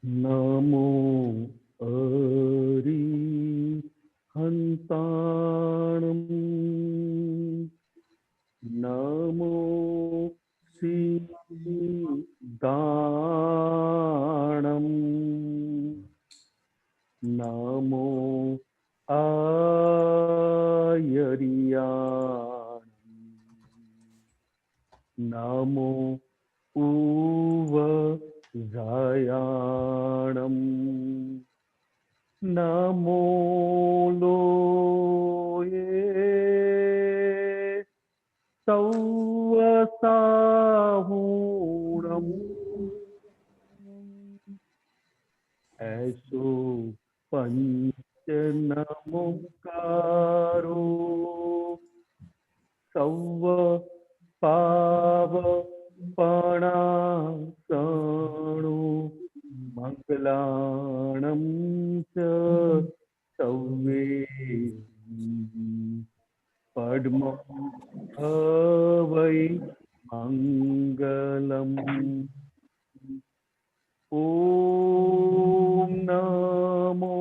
नमो अरिहन्ताणम् नमो सिद्धाणम् नमो आयर्याणम् नमो उवजायाणम् नमो लोये सौवसाहूणम् ऐसो पंच नमोकारो सौव पावपणासणो मंगलाणं च सौवे पद्मं वै मंगलम् ॐ नमो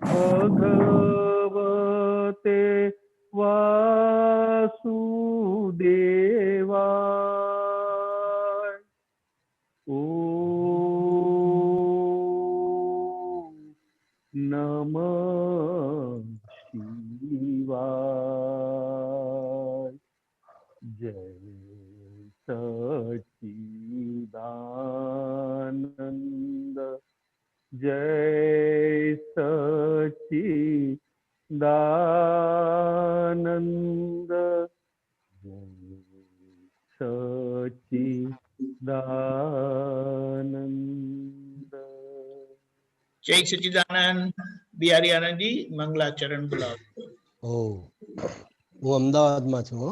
भगवते वासुदेवाय ॐ नमः शिवाय जय सच्चिदानंद जय सच्चिदानंद जय सच्चिदानंद जय सच्चिदानंद। बिहारी आनंद जी मंगलाचरण बुलाओ। ઓ હું અમદાવાદમાં છું.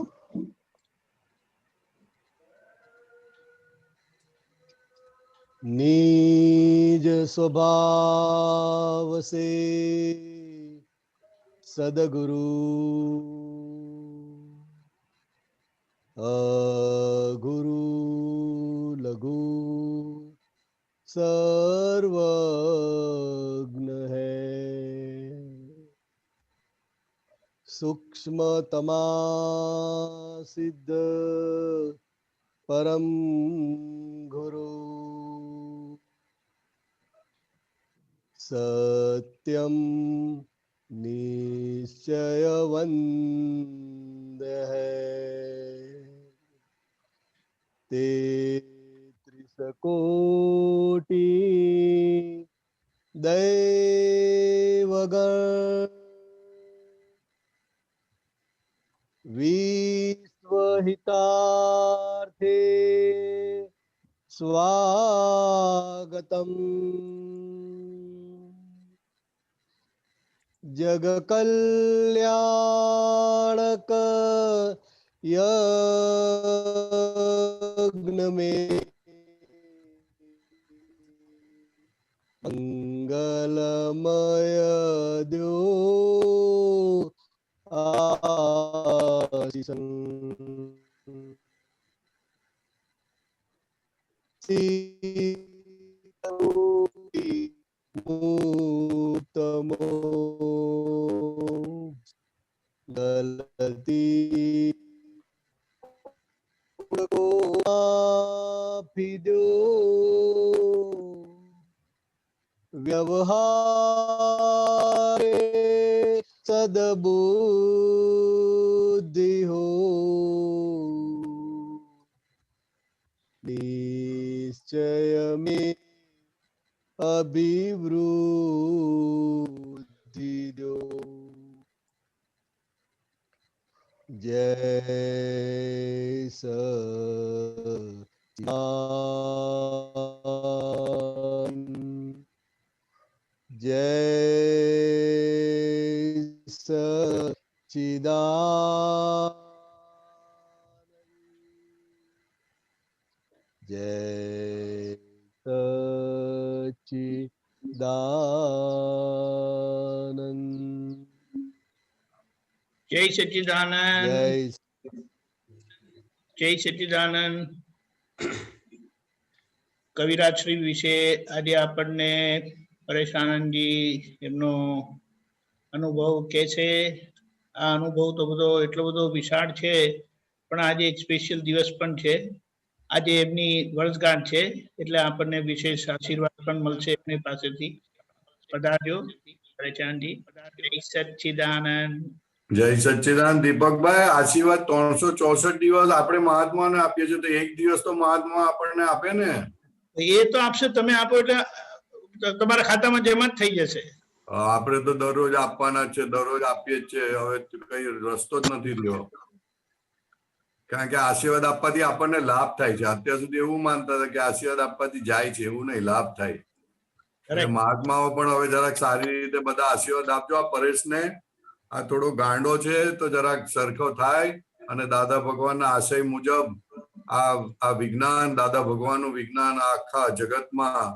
निज स्वभाव से सदगुरु गुरु लघु सर्वज्ञ है सूक्ष्मतमा सिद्ध परम गुरु सत्यम निश्चयवंद है तेत्रिस कोटि दैवगण विश्वहितार्थे स्वागतम् जग कल्याणक यज्ञ में मंगलमय द्यो आशीषं मूतमो गलती को माफी दो व्यवहार सद्बुद्धि हो निश्चय में अभिवृद्धि दो जय सच्चिदानंद जय सच्चिदानंद जय सच्चिदानंद जय सच्चिदानंद। जय जय सच्चिदानंद। કવિરાજ શ્રી વિશે આજે આપણને પરેશ આનંદજી એમનો અનુભવ કે છે. આ અનુભવ તો એટલો બધો વિશાળ છે, પણ આજે એક સ્પેશિયલ દિવસ પણ છે. આજે એમની વર્ષગાંઠ છે, એટલે આપણને વિશેષ આશીર્વાદ પણ મળશે એમની પાસેથી. પધારજો પરેશાનજી. જય સચ્ચિદાનંદ. જય સચ્ચિદાનંદ. દીપકભાઈ, આશીર્વાદ 364 દિવસ આપણે મહાત્માને આપીએ છીએ, તો એક દિવસ તો મહાત્મા આપણને આપે ને. એ તો આપશે, તમે આપો એટલે તમારા ખાતામાં જમા જ થઈ જશે. આપણે તો દરરોજ આપવાના છે, દરરોજ આપીએ જ છે. હવે કઈ રસ્તો જ નથી રહ્યો, કારણ કે આશીર્વાદ આપવાથી આપણને લાભ થાય છે. અત્યાર સુધી એવું માનતા હતા કે આશીર્વાદ આપવાથી જાય છે, એવું નહીં, લાભ થાય. એટલે મહાત્માઓ પણ હવે જરાક સારી રીતે બધા આશીર્વાદ આપજો. આ પરેશને આ થોડો ગાંડો છે, તો જરાક સરખો થાય અને દાદા ભગવાનના આશય મુજબ આ વિજ્ઞાન, દાદા ભગવાનનું વિજ્ઞાન આખા જગતમાં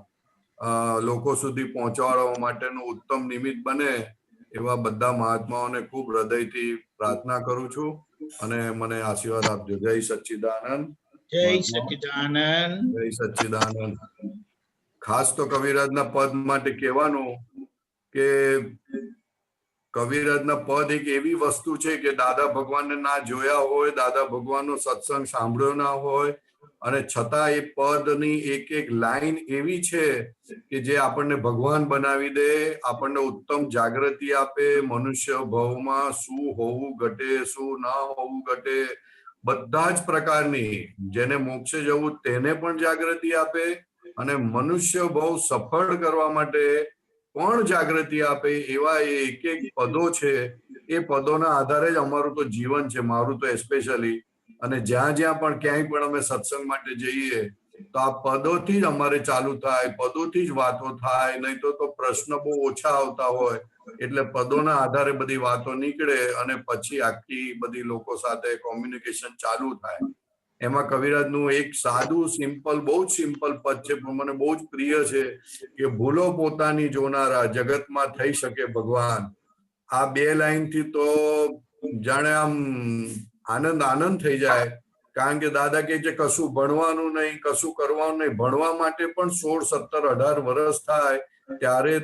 લોકો સુધી પહોંચાડવા માટેનું ઉત્તમ નિમિત્ત બને, એવા બધા મહાત્માઓને ખૂબ હૃદયથી પ્રાર્થના કરું છું અને મને આશીર્વાદ આપજો. જય સચ્ચિદાનંદ. જય સચ્ચિદાનંદ. જય સચ્ચિદાનંદ. ખાસ તો કવિરાજના પદ માટે કહેવાનું કે કવિરાજના પદ એક એવી વસ્તુ છે કે દાદા ભગવાનને ના જોયા હોય, દાદા ભગવાનનો સત્સંગ સાંભળ્યો ના હોય, અને છતાં એ પદની એક એક લાઈન એવી છે કે જે આપણને ભગવાન બનાવી દે, આપણને ઉત્તમ જાગૃતિ આપે. મનુષ્ય ભવમાં શું હોવું ઘટે, શું ના હોવું ઘટે, બધા જ પ્રકારની, જેને મોક્ષે જવું તેને પણ જાગૃતિ આપે, અને મનુષ્ય ભવ સફળ કરવા માટે પણ જાગૃતિ આપે. એવા એક એક પદો છે. એ પદોના આધારે જ અમારું તો જીવન છે, મારું તો એસ્પેશિયલી. અને જ્યાં જ્યાં પણ ક્યાંય પણ અમે સત્સંગ માટે જઈએ તો આ પદોથી જ અમારે ચાલુ થાય, પદોથી જ વાતો થાય. નહીં તો પ્રશ્ન બહુ ઓછા આવતા હોય, એટલે પદોના આધારે બધી વાતો નીકળે અને પછી આખી બધી લોકો સાથે કોમ્યુનિકેશન ચાલુ થાય. એમાં કવિરાજનું એક સાદું સિમ્પલ, બહુ જ સિમ્પલ પદ છે, પણ મને બહુ જ પ્રિય છે કે ભૂલો પોતાની જોનારા, જગતમાં થઈ શકે ભગવાન. આ બે લાઈનથી તો જાણે આમ આનંદ આનંદ થઈ જાય. કારણ કે દાદા કહે છે કશું ભણવાનું નહીં, કશું કરવાનું નહીં. ભણવા માટે પણ 16, 17, 18 વર્ષ થાય ત્યારે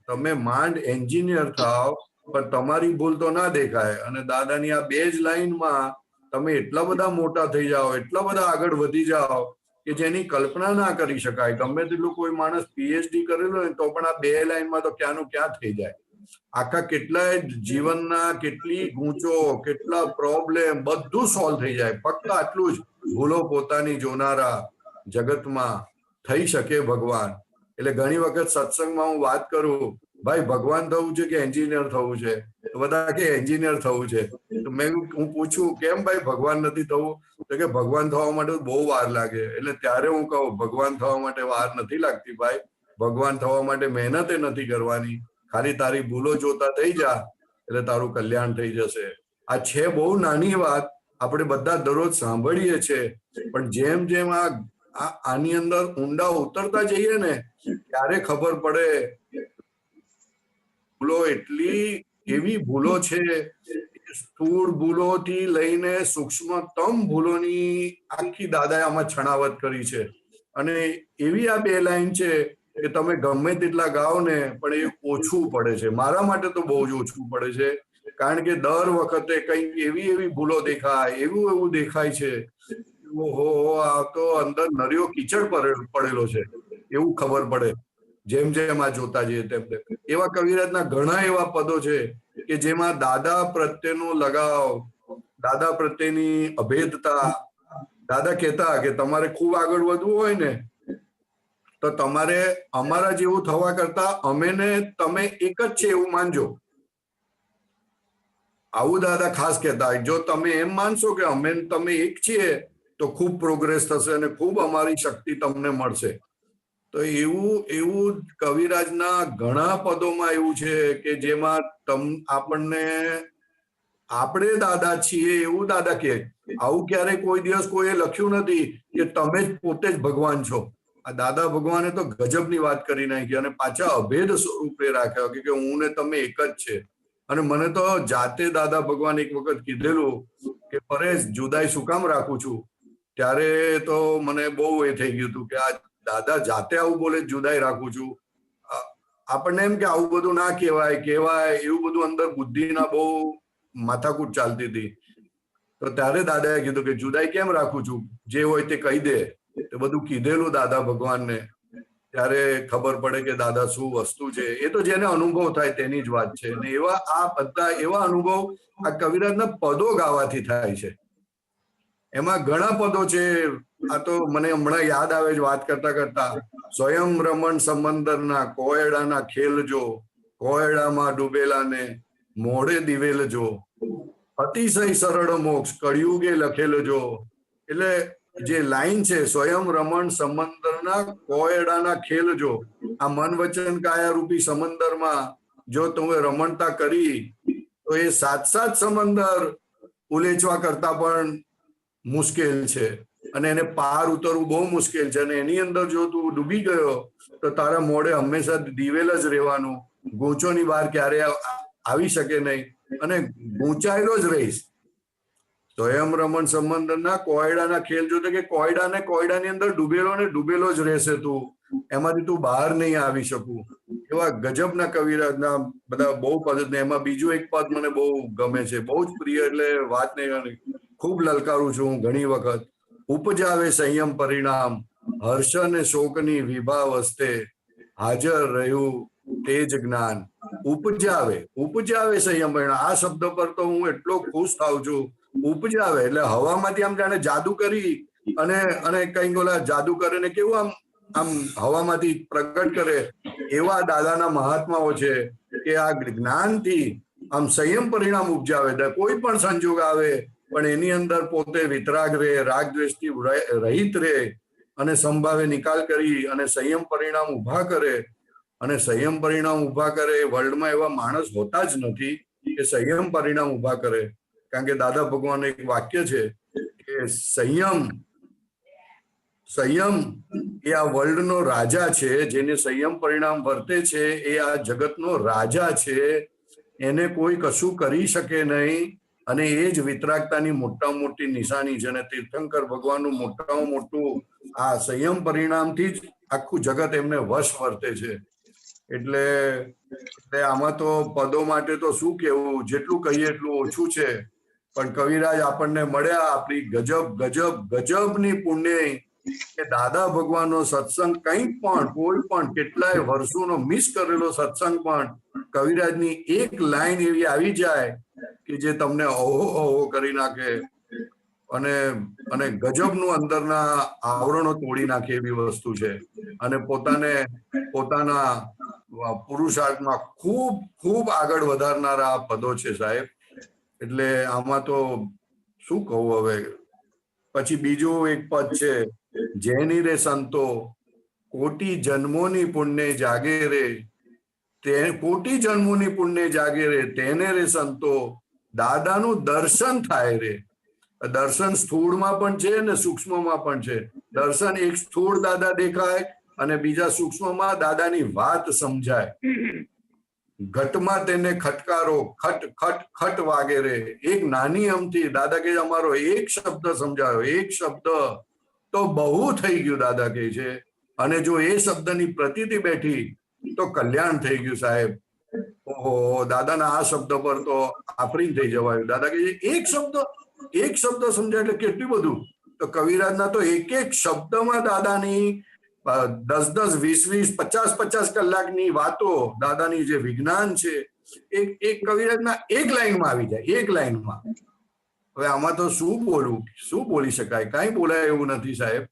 તમે માંડ એન્જિનિયર થાવ, પણ તમારી ભૂલ તો ના દેખાય. અને દાદાની આ બે જ લાઈનમાં તમે એટલા બધા મોટા થઈ જાઓ, એટલા બધા આગળ વધી જાઓ કે જેની કલ્પના ના કરી શકાય. ગમે તેટલું કોઈ માણસ PhD કરેલો હોય તો પણ આ બે લાઈનમાં તો ક્યાંનું ક્યાં થઈ જાય. આખા કેટલાય જીવનના કેટલી ગૂંચો, કેટલા પ્રોબ્લેમ, બધું સોલ્વ થઈ જાય. ફક્ત આટલું જ, ભૂલો પોતાની જોનારા, જગતમાં થઈ શકે ભગવાન. એટલે ઘણી વખત સત્સંગમાં હું વાત કરું, ભાઈ ભગવાન થવું છે કે એન્જિનિયર થવું છે? બધા કે એન્જિનિયર થવું છે. તો હું પૂછું કેમ ભાઈ ભગવાન નથી થવું? તો કે ભગવાન થવા માટે બહુ વાર લાગે. એટલે ત્યારે હું કહું ભગવાન થવા માટે વાર નથી લાગતી ભાઈ. ભગવાન થવા માટે મહેનત નથી કરવાની. ખાલી તારી ભૂલો જોતા થઈ જા એટલે તારું કલ્યાણ થઈ જશે. આ છે બહુ નાની વાત, આપણે બધા દરરોજ સાંભળીએ છીએ, પણ જેમ જેમ આની અંદર ઊંડા ઉતરતા જઈએ ને ત્યારે ખબર પડે ભૂલો એટલી એવી ભૂલો છે. સ્થૂળ ભૂલોથી લઈને સૂક્ષ્મતમ ભૂલોની આખી દાદાએ આમાં છણાવટ કરી છે. અને એવી આ બે લાઈન છે કે તમે ગમે તેટલા ગાઓ ને પણ એ ઓછું પડે છે. મારા માટે તો બહુ જ ઓછું પડે છે, કારણ કે દર વખતે કંઈક એવી ભૂલો દેખાય, એવું દેખાય છે. ઓહો, આ તો અંદર નરિયો કીચડ પડેલો છે એવું ખબર પડે જેમ જેમ આ જોતા જઈએ તેમ તેમ. એવા કવિરાજના ઘણા એવા પદો છે કે જેમાં દાદા પ્રત્યેનો લગાવ, દાદા પ્રત્યેની અભેદતા. દાદા કહેતા કે તમારે ખૂબ આગળ વધવું હોય ને તો તમારે અમારા જેવું થવા કરતા અમે ને તમે એક જ છે એવું માનજો. આવું દાદા ખાસ કહેતા. જો તમે એમ માનશો કે અમે તમે એક છીએ તો ખૂબ પ્રોગ્રેસ થશે અને ખૂબ અમારી શક્તિ તમને મળશે. તો એવું કવિરાજના ઘણા પદોમાં એવું છે કે જેમાં આપણે દાદા છીએ એવું દાદા કહે. આવું ક્યારેય કોઈ દિવસ કોઈએ લખ્યું નથી કે તમે જ પોતે જ ભગવાન છો. આ દાદા ભગવાને તો ગજબની વાત કરી નાખી અને પાછા અભેદ સ્વરૂપે રાખ્યો કે હું ને તમે એક જ છે. અને મને તો જાતે દાદા ભગવાન એક વખત કીધેલું કે પરેશ જુદાઈ શું કામ રાખું છું, ત્યારે તો મને બહુ એ થઈ ગયું હતું કે આ દાદા જાતે આવું બોલે જુદાઈ રાખું છું. આપણને એમ કે આવું બધું ના કહેવાય એવું બધું અંદર બુદ્ધિના બહુ માથાકૂટ ચાલતી હતી. તો ત્યારે દાદાએ કીધું કે જુદાઈ કેમ રાખું છું, જે હોય તે કહી દે. તે બધું કીધેલું દાદા ભગવાનને, ત્યારે ખબર પડે કે દાદા શું વસ્તુ છે. એ તો જેને અનુભવ થાય તેની જ વાત છે. ને એવા આ બધા એવા અનુભવ આ કવિરાજના પદો ગાવાથી થાય છે. એમાં ઘણા પદો છે. આ તો મને હમણાં યાદ આવે છે વાત કરતા કરતા. સ્વયં રમણ સમંદરના કોયડાના ખેલજો, કોયડામાં ડૂબેલાને મોઢે દિવેલજો, અતિશય સરળ મોક્ષ કળિયુગે લખેલજો. એટલે જે લાઈન છે, સ્વયં રમણ સમંદરના કોયડાના ખેલજો, આ મન વચન કાયા રૂપી સમંદરમાં જો તમે રમણતા કરી તો એ સાત સમંદર ઉલેચવા કરતા પણ મુશ્કેલ છે, અને એને પાર ઉતરવું બહુ મુશ્કેલ છે. અને એની અંદર જો તું ડૂબી ગયો તો તારા મોઢે હંમેશા દિવેલ જ રહેવાનું, ગૂંચોની બહાર ક્યારે આવી શકે નહીં, અને ગૂંચાયેલો જ રહીશ. સ્વયં રમણ સંબંધના કોયડાના ખેલ જોતે કે કોયડાની અંદર ડૂબેલો જ રહેશે તું, એમાંથી તું બહાર નહીં આવી શકું. એવા ગજબના કવિરાજના બધા બહુ પદ. એમાં બીજું એક પદ મને બહુ ગમે છે, બહુ જ પ્રિય, એટલે વાત નહીં, ખૂબ લલકારું છું હું ઘણી વખત. ઉપજાવે સંયમ પરિણામ, હર્ષ અને શોકની વિભા વસ્તે, હાજર રહ્યું તેજ જ્ઞાન. ઉપજાવે સંયમ પરિણામ, આ શબ્દ પર તો હું એટલો ખુશ થાઉં છું. ઉપજાવે એટલે હવામાંથી આમ જાણે જાદુ કરી અને કઈક ઓલા જાદુ કરે ને કેવું આમ હવામાંથી પ્રગટ કરે, એવા દાદાના મહાત્માઓ છે કે આ જ્ઞાનથી આમ સંયમ પરિણામ ઉપજાવે. કોઈ પણ સંજોગ આવે પણ એની અંદર પોતે વિતરાગ રહે, રાગ દ્વેષથી રહિત રહે, અને સંભાવે નિકાલ કરી અને સંયમ પરિણામ ઉભા કરે. અને સંયમ પરિણામ ઉભા કરે, વર્લ્ડમાં એવા માણસ હોતા જ નથી કે સંયમ પરિણામ ઉભા કરે. કારણ કે દાદા ભગવાન એક વાક્ય છે કે સંયમ એ આ વર્લ્ડનો રાજા છે. જેને સંયમ પરિણામ વર્તે છે એ આ જગતનો રાજા છે. એને કોઈ કશું કરી શકે નહીં, અને એ જ વિતરાગતાની મોટામાં મોટી નિશાની છે. અને તીર્થંકર ભગવાનનું મોટામાં મોટું આ સંયમ પરિણામથી જ આખું જગત એમને વશ વર્તે છે. એટલે આમાં તો પદો માટે તો શું કેવું, જેટલું કહીએ એટલું ઓછું છે. પણ કવિરાજ આપણને મળ્યા, આપણી ગજબની પુણ્ય કે દાદા ભગવાનનો સત્સંગ કંઈક પણ કોઈ પણ કેટલાય વર્ષોનો મિસ કરેલો સત્સંગ પણ કવિરાજની એક લાઈન એવી આવી જાય કે જે તમને ઓહો કરી નાખે, અને ગજબનું અંદરના આવરણો તોડી નાખે એવી વસ્તુ છે. અને પોતાના પુરુષાર્થમાં ખૂબ આગળ વધારનારા આ પદો છે સાહેબ. એટલે આમાં તો શું કહું હવે. પછી બીજું એક પદ છે, જેની રે સંતો કોટી જન્મોની પુણ્ય જાગે રે, કોટી જન્મોની પુણ્ય જાગે રે, તેને રે સંતો દાદાનું દર્શન થાય રે. દર્શન સ્થૂળમાં પણ છે ને સૂક્ષ્મમાં પણ છે. દર્શન એક સ્થૂળ દાદા દેખાય અને બીજા સૂક્ષ્મમાં દાદાની વાત સમજાય. ઘટમાં તેને ખટકારો ખટ ખટ ખટ વાગે રે. એક નાની અમથી દાદા કે અમારો એક શબ્દ સમજાયો, એક શબ્દ તો બહુ થઈ ગયું દાદા કહે છે. અને જો એ શબ્દની પ્રતીતિ બેઠી તો કલ્યાણ થઈ ગયું સાહેબ. ઓહો, દાદાના આ શબ્દ પર તો આફરીન થઈ જવાયું. દાદા કહે છે એક શબ્દ સમજાય એટલે કેટલું બધું. તો કવિરાજના તો એક શબ્દમાં દાદાની 10-10, 20-20, 50-50 કલાકની વાતો, દાદાની જે વિજ્ઞાન છે એક કવિરાજના એક લાઈનમાં આવી જાય, એક લાઈનમાં. હવે આમાં તો શું બોલી શકાય? કાંઈ બોલાય એવું નથી સાહેબ.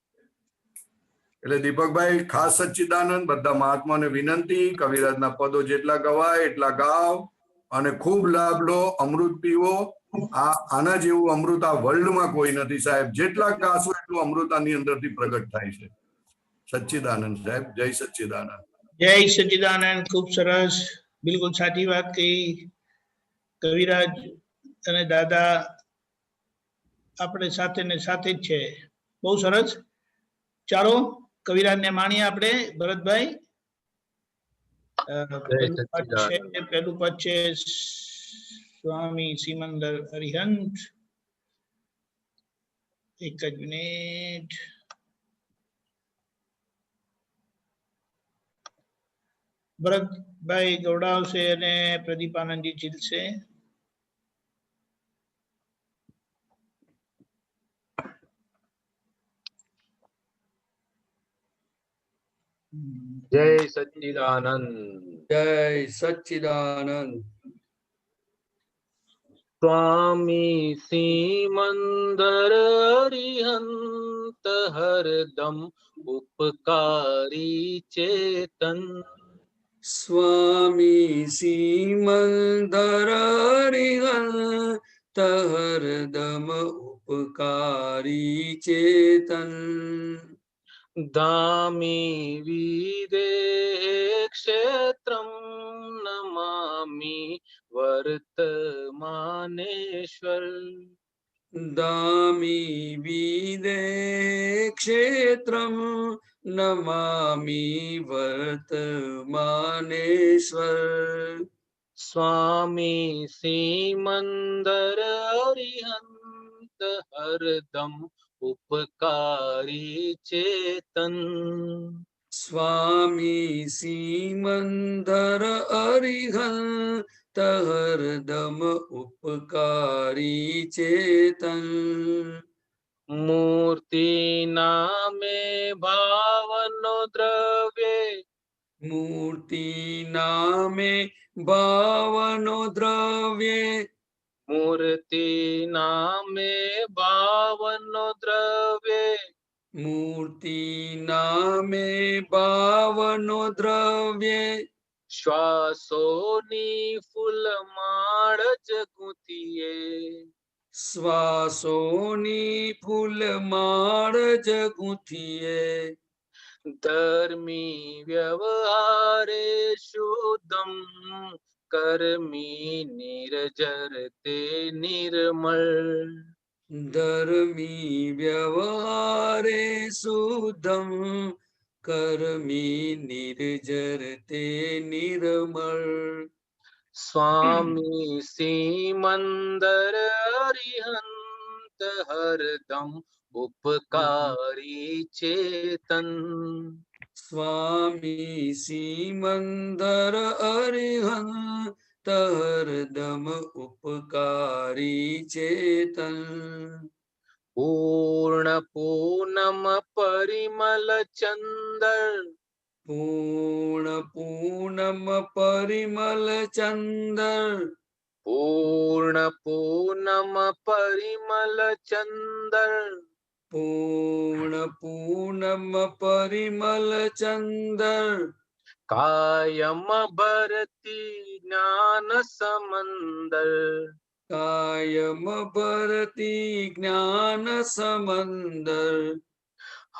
એટલે દીપકભાઈ, ખાસ સચ્ચિદાનંદ બધા મહાત્માને વિનંતી, કવિરાજના પદો જેટલા ગવાય એટલા ગાવ અને ખૂબ લાભ લો, અમૃત પીવો. આના જેવું અમૃત આ વર્લ્ડમાં કોઈ નથી સાહેબ. જેટલા ગાશો એટલું અમૃત આની અંદરથી પ્રગટ થાય છે. સચ્ચિદાનંદ સાહેબ, જય સચ્ચિદાનંદ. જય સચ્ચિદાનંદ. ખૂબ સરસ, બિલકુલ સાચી વાત કહી. કવિરાજ અને દાદા આપણે સાથે ને સાથે જ છે. બહુ સરસ. ચાલો કવિરાજને માણીએ આપણે. ભરતભાઈ, પેલું પદ છે સ્વામી સિમંદર હરિહંત. એક જ મિનિટ. ભરતભાઈ ગૌડાવશે અને પ્રદીપાનંદજી ચીલશે. જય સચ્ચિદાનંદ. જય સચ્ચિદાનંદ. સ્વામી સિમંદર અરિહંત હરદમ ઉપકારી ચેતન. સ્વામી સિમંદર હરિહંત હરદમ ઉપકારી ચેતન. ધામી વિદેહ ક્ષેત્રમ નમામિ વર્તમાનેશ્વર. દામી વિદે ક્ષેત્રમ નમામિ વર્તમાનેશ્વર. સ્વામી સિમંદર અરિહંત હરદમ ઉપકારી ચેતન. સ્વામી સિમંદર અરિહંત હરદમ ઉપકારી ચેતન. મૂર્તિ નામે ભાવનો દ્રવ્ય. મૂર્તિ નામે ભાવનો દ્રવ્ય. મૂર્તિ નામે ભાવનો દ્રવ્ય. મૂર્તિ નામે ભાવનો દ્રવ્ય. શ્વાસોની ફૂલમાળ જ ગૂંથીએ. શ્વાસોની ફૂલમાળ જ ગૂંથીએ. ધર્મી વ્યવહારે શુદ્ધમ કર્મી નિર્જર તે નિર્મળ. ધર્મી વ્યવહારે શુદ્ધમ કર્મી નિર્જર તે નિર્મળ. સ્વામી સિમંદર અરિહંત હરદમ ઉપકારી ચેતન. સ્વામી સિમંદર અરિહંત હરદમ ઉપકારી ચેતન. પૂર્ણ પૂનમ પરિમલ ચંદર. પૂર્ણ પૂનમ પરિમલ ચંદર. પૂર્ણ પૂનમ પરિમલ ચંદર. પૂર્ણ પૂનમ પરિમલ ચંદર. કાયમ ભરતી જ્ઞાન સમંદર. કાયમ ભરતી જ્ઞાન સમંદર.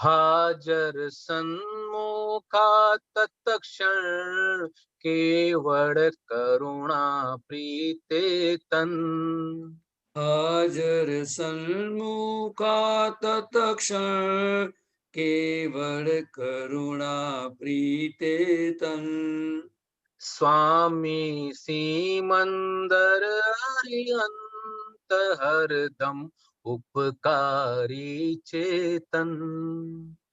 હાજર સન્મુખા તત્ક્ષણ કેવળ કરુણા પ્રીતે તન. હાજર સન્મુખા તત્ક્ષણ કેવળ કરુણા પ્રીતે તન. સ્વામી સિમંદર અરિહંત હરદમ ઉપકારી ચેતન.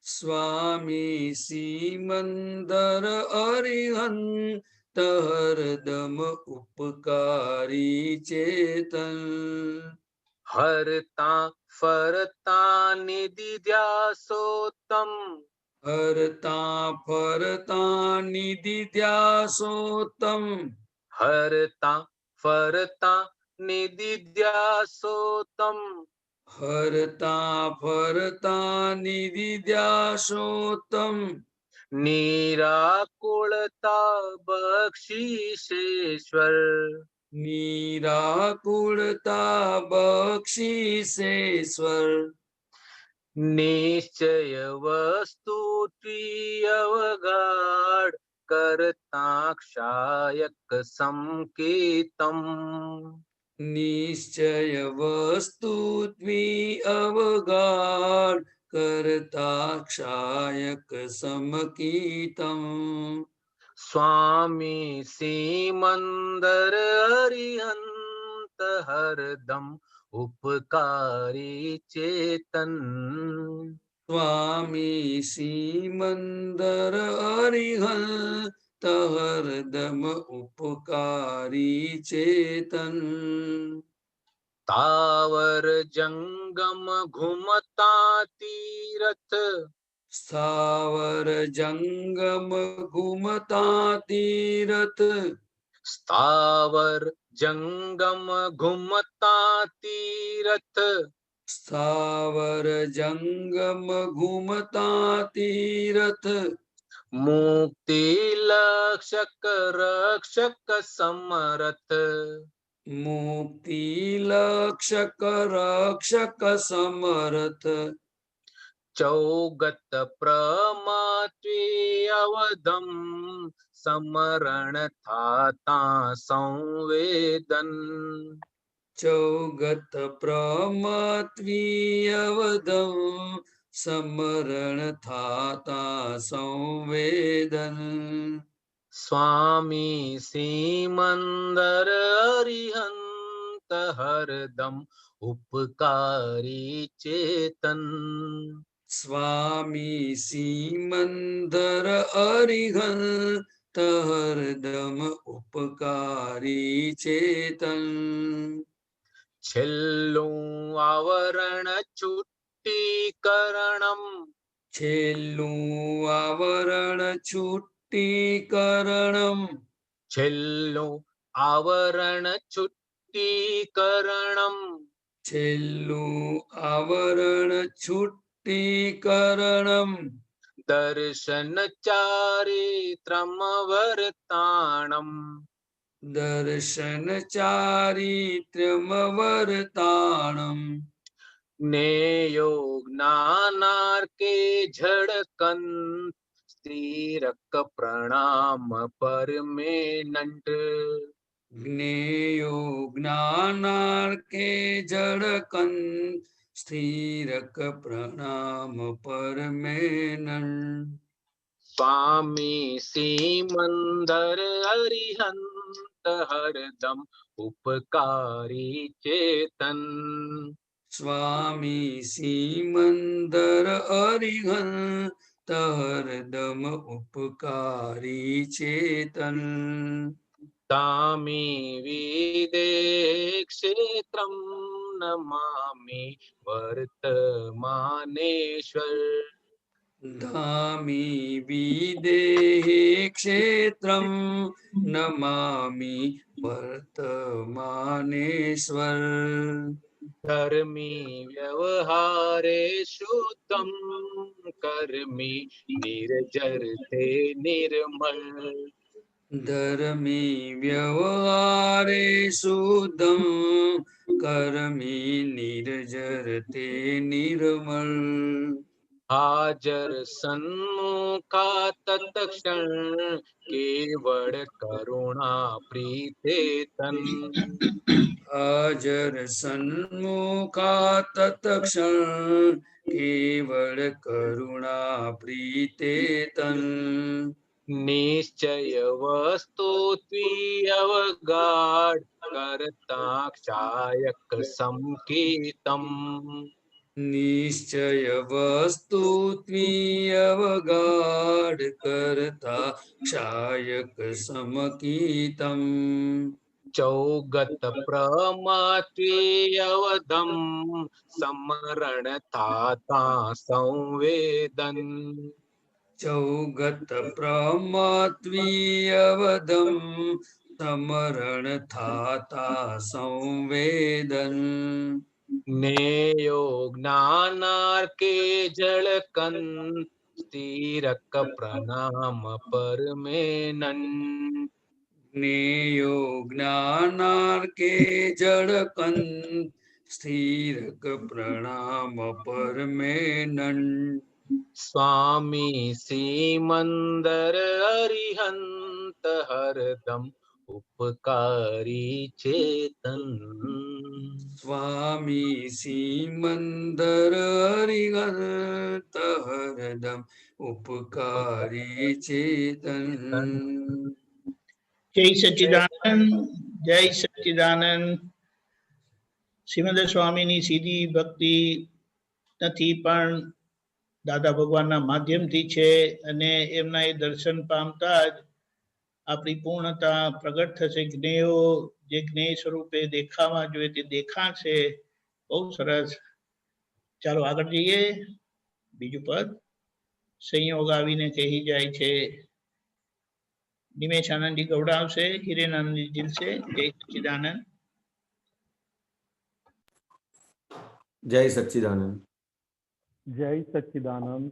સ્વામી સિમંદર અરિહંત હરદમ ઉપકારી ચેતન. હરતા ફરતા નિધિ ધ્યાસોત્તમ. હરતા ફરતા નિધિ ધ્યાસોત્તમ. હરતા ફરતા નિધિ ધ્યાસોત્તમ. હરતા ફરતા નિધિ ધ્યાસોત્તમ. નિરાકુળતા બક્ષિસેશ્વર. નિરાકુળતા બક્ષિસેશ્વર. નિશ્ચય વસ્તુ અવગાઢ કરતા ક્ષાયક સંકેતમ. નિશ્ચય વસ્તુ અવગાઢ કરતા ક્ષાયક સમકીતમ. સ્વામી સિમંદર અરિહંત હરદમ ઉપકારી ચેતન. સ્વામી સિમંદર અરિહંત હરદમ ઉપકારી ચેતન तावर जंगम घुमता तीरथ સ્થાવર જંગમ ઘુમતા તીરથ स्थावर जंगम घुमता तीरथ સ્થાવર જંગમ ઘુમતા તીરથ मुक्ति लक्षक रक्षक समरथ મુક્તિ લક્ષક રક્ષક સમરથ चौगत प्रमात्वे अवधम समरण थाता संवेदन ચૌગત પ્રમત્વીયવદમ સમરણ થાતા સંવેદન स्वामी सीमंदर अरिहंत हरदम उपकारी चेतन સ્વામી સીમંદર અરિહંત હરદમ ઉપકારી ચેતન છેલ્લું આવરણ છુટ્ટી કરણમ છેલ્લું આવરણ છુટ્ટીકરણમ છેલ્લું આવરણ છુટ્ટીકરણમ છેલ્લું આવરણ છુટ્ટીકરણમ દર્શન ચારિત્રમ વર્તાણમ દર્શન ચારિત્ર્યમ વર્તાણમ જ્ઞેયો જ્ઞાનાર્કે ઝડકન સ્ત્રીરક પ્રણામ પરમેનન્ટ જ્ઞેયો જ્ઞાનાર્કે જડકન સ્થિરક પ્રણામ પરમેનન સ્વામી સિમંદર અરિહંત હરદમ ઉપકારી ચેતન સ્વામી સિમંદર અરિહંત હરદમ ઉપકારી ચેતન તામી વિદે ક્ષેત્રમ નમામિ વર્તમાનેશ્વર ધામી વિદેહે ક્ષેત્રમ નમામિ વર્તમાનેશ્વર ધર્મી વ્યવહારે શુદ્ધમ કર્મી નિર્જર તે નિર્મલ ધર્મી વ્યવહારે શુદ્ધમ કર્મી નિર્જર તે નિર્મલ હાજર સન્મુખા તત્ક્ષણ કેવળ કરુણા પ્રીતે તન હાજર સન્મુખા તત્ક્ષણ કેવળ કરુણા પ્રીતે તન નિશ્ચય વસ્તુ અવગાઢ કરતા ક્ષાયક સંકીતમ નિશ્ચય વસ્તુ ત્વિયવગાઢ કરતા ક્ષાયક સમકીતમ ચૌગત પ્રમાત્વેયવધમ સમરણ થાતા સંવેદન ચૌગત પ્રમત્વીયવદમ સમરણ થાતા સંવેદન જ્ઞેયો જ્ઞાનાર્કે જળકન સ્થિરક પ્રણામ પરમેનન જ્ઞેયો જ્ઞાનાર્કે જડકન સ્થિરક પ્રણામ પરમેનન સ્વામી સિમંદર અરિહંત હરદમ ઉપકારી ચેતન સ્વામી સિમંદર હરિહંત હરદમ ઉપકારી ચેતન જય સચ્ચિદાનંદ, જય સચ્ચિદાનંદ. શ્રીમદ સ્વામીની સીધી ભક્તિ નથી પણ દાદા ભગવાનના માધ્યમથી છે અને એમના એ દર્શન પામતા જ આપણી પૂર્ણતા પ્રગટ થશે. જ્ઞેયો જે જ્ઞેય સ્વરૂપે દેખાવા જોઈએ તે દેખાશે. બહુ સરસ. ચાલો આગળ જઈએ. બીજું પદ સંયોગ આવીને કહી જાય છે. નિમેશ આનંદજી ગવડાવશે, હિરેન આનંદજી જીલશે. જય સચ્ચિદાનંદ. જય સચ્ચિદાનંદ. જય સચ્ચિદાનંદ.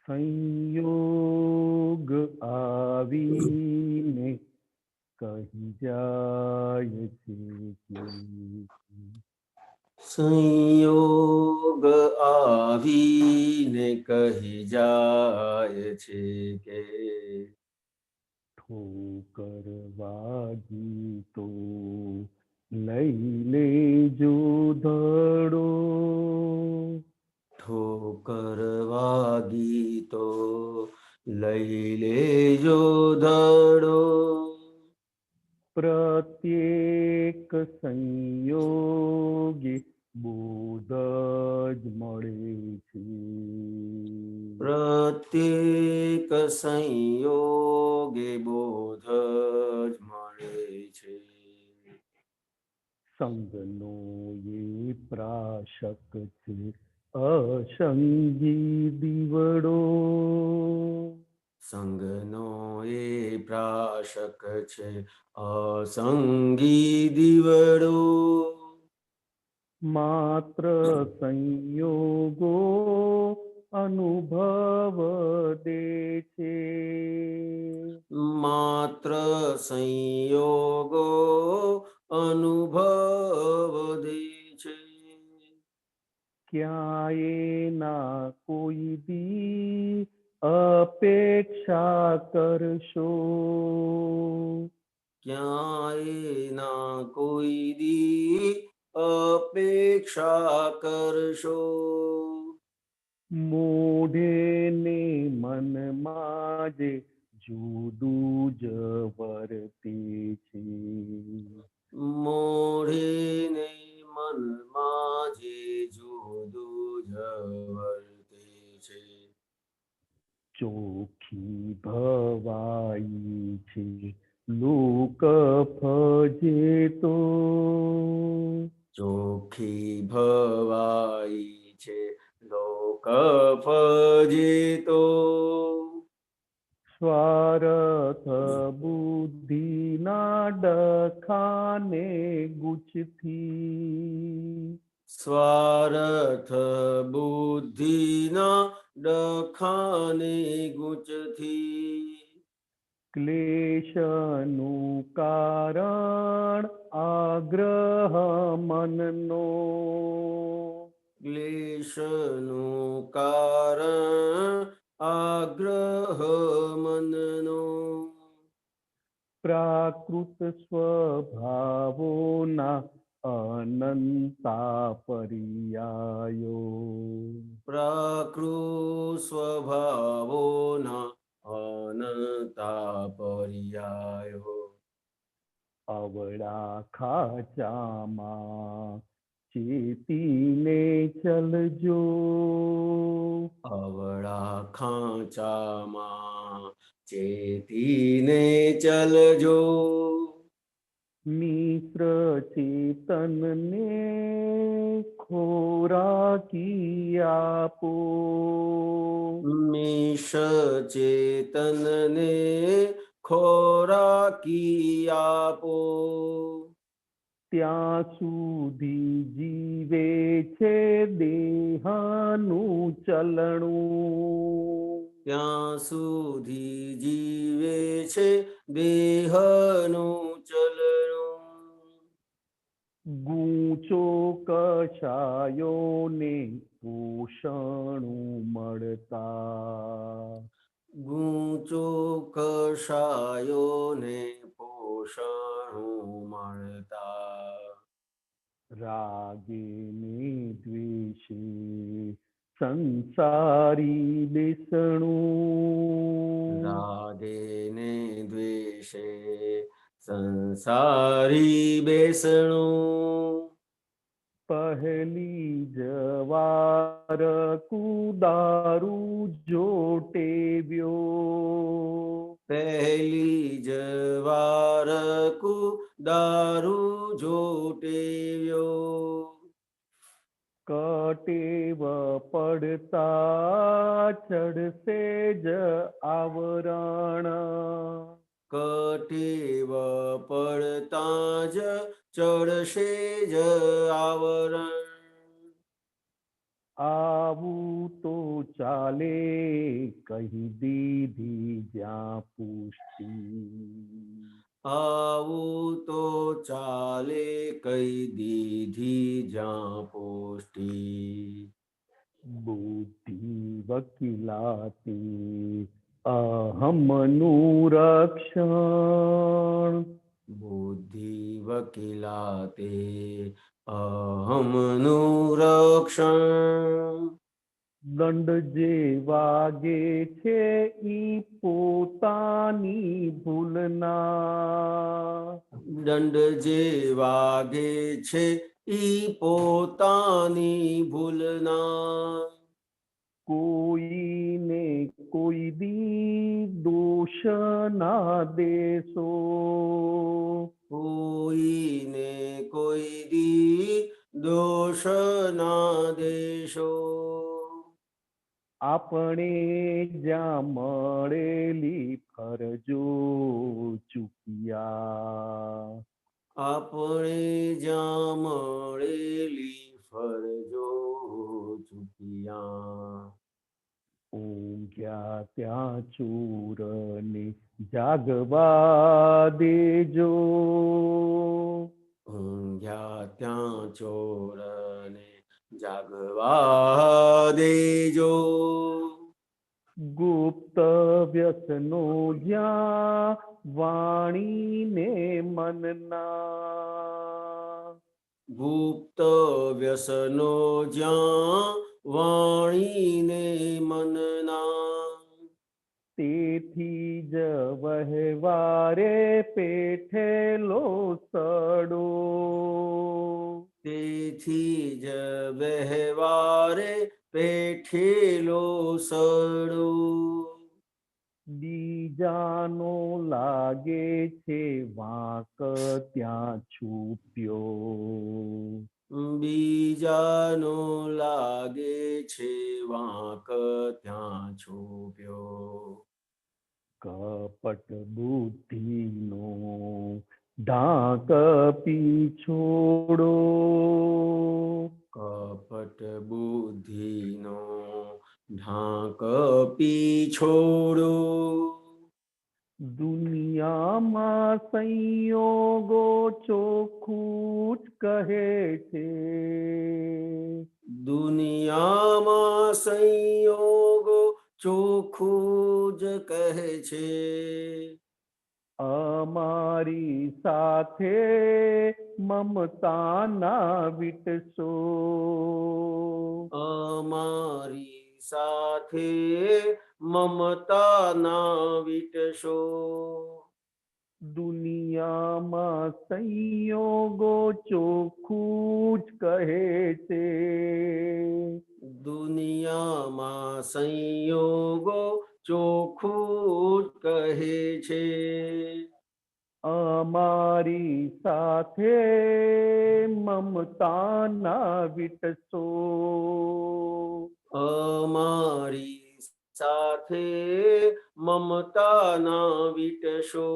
સંયોગ આવીને કહી જાય છે કે સંયોગ આવીને કહી જાય છે કે ઠોકર વાગી તો લઈ લેજો ધડો. ઠોકર વાગી તો લઈ લેજો ધડો. પ્રત્યેક સંયોગે બોધ જ મળે છે. પ્રત્યેક સંયોગે બોધ જ મળે છે. સંગનો એ પ્રાશક છે અસંગી દીવડો. સંગનો એ પ્રાશક છે અસંગી દીવડો. માત્ર સંયોગો અનુભવ દે છે. માત્ર સંયોગો અનુભવ દે છે. ક્યાંય ના કોઈ દી અપેક્ષા કરશો. ક્યાંય ના કોઈ દી અપેક્ષા કરશો. મોઢે ને મનમાં જે જુદું જ વર્તે છે. મોઢે ને મનમાં જે જુદું જ વર્તે છે. ચોખ્ખી ભવાઈ છે લોક ફજે તો. ચોખ્ખી ભવાઈ છે લોક ફજે તો. સ્વાર્થ બુદ્ધિના ડખાને ગુચથી. સ્વાર્થ બુદ્ધિના ડખાને ગૂંચથી. ક્લેશનું કારણ આગ્રહ મનનો. ક્લેશનું કારણ આગ્રહ મનનો. પ્રાકૃત સ્વભાવોના અનંતા પર્યાયો. પ્રાકૃત સ્વભાવોના અનંતા પર્યાયો. અવળા ખાચામાં ચેતીને ચલજો. અવળા ખાંચામાં ચેતીને ચલજો. મિત્ર ચેતનને ખોરાકી આપો. મિશ ચેતનને ખોરાકી આપો. ત્યાં સુધી જીવે છે દેહનું ચલણું. ત્યાં સુધી જીવે છે દેહનું ચલણું. ગૂંચો કષાયોને પોષણું મળતા. ગૂંચો કષાયોને પોષણું મળતા. રાગે ને દ્વેષે સંસારી બેસણું. રાગે ને દ્વેષે સંસારી બેસણું. પહેલી જવાર કુદારું જોટેવ્યો પહેલી જવાર દારૂ જોટેવ્યો કટેવ પડતા ચડશે જ આવરણ કટેવ પડતા જ ચડશે જ આવરણ આવું તો ચાલે કહી દીધી જ્યાં પુષ્ટિ આવું તો ચાલે કઈ દીધી જ્યાં પોષ્ટિ બુદ્ધિ વકીલાતી અહમનું રક્ષણ બુદ્ધિ વકીલાતે અહમનું રક્ષણ દંડ જે વાગે છે ઈ પોતાની ભૂલના દંડ જે વાગે છે ઈ પોતાની ભૂલના કોઈને કોઈ દી દોષ ના દેશો કોઈને કોઈ દી દોષ ના દેશો આપણે જ્યાં મળેલી ફરજો ચૂક્યા આપણે જ્યાં મળેલી ફરજો ચૂક્યા ઊંઘ્યા ત્યાં ચોરને જાગવા દેજો ઊંઘ્યા ત્યાં ચોરને જાગવા દેજો ગુપ્ત વ્યસનો જ્યાં વાણીને મનના ગુપ્ત વ્યસનો જ્યાં વાણીને મનના તેથી જ વહેવારે પેઠેલો સડો તેથી જ વહેવારે પેઠેલો સડો બીજાનો લાગે છે વાંક ત્યાં છૂપ્યો બીજાનો લાગે છે વાંક ત્યાં છુપ્યો કપટ બુદ્ધિનો ઢાંક પીછોડો કપટ બુદ્ધિનો ઢાંક પીછોડો દુનિયામાં સંયોગો ચોખ્ખું જ કહે છે દુનિયામાં સંયોગો ચોખ્ખું જ કહે છે અમારી સાથે મમતાના વિટસો અમારી સાથે મમતાના વિટશો દુનિયામાં સંયોગો ચોખ્ખું જ કહે છે દુનિયામાં સંયોગો ચોખ્ખું જ કહે છે અમારી સાથે મમતાના વિટસો અમારી સાથે મમતાના વિટશો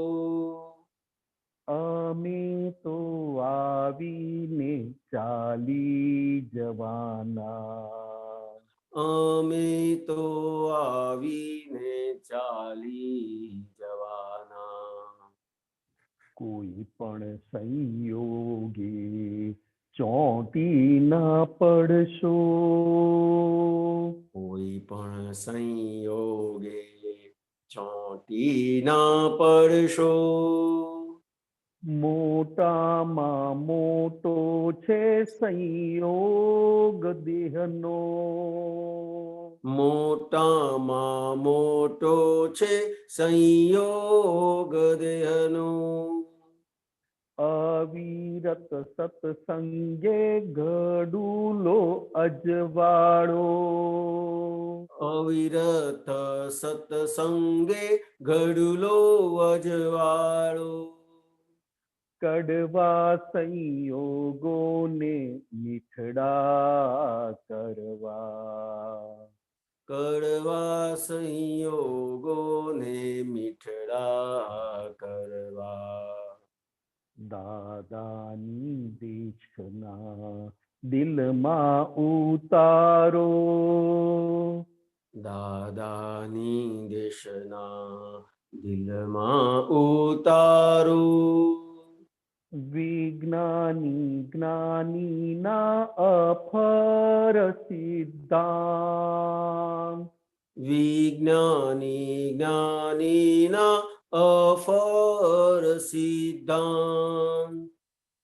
અમે તો આવીને ચાલી જવાના અમે તો આવીને ચાલી જવાના કોઈ પણ સંયોગે ચોંટી ના પડશો કોઈ પણ સંયોગે ચોંટી ના પડશો મોટામાં મોટો છે સંયોગ દેહનો મોટામાં મોટો છે સંયોગ દેહનો અવિરત સત્સંગે ગડુલો અજવાળો. અવિરત સત્સંગે ઘડુલો અજવાળો. કડવા સંયોગોને મીઠડા કરવા. કડવા સંયોગોને મીઠડા કરવા. દાદાની દેશના દિલમાં ઉતારો. દાદાની દેશના દિલમાં ઉતારો. વિજ્ઞાની જ્ઞાનીના અફર સિદ્ધાંત. વિજ્ઞાની જ્ઞાનીના અફર સિદ્ધાંત.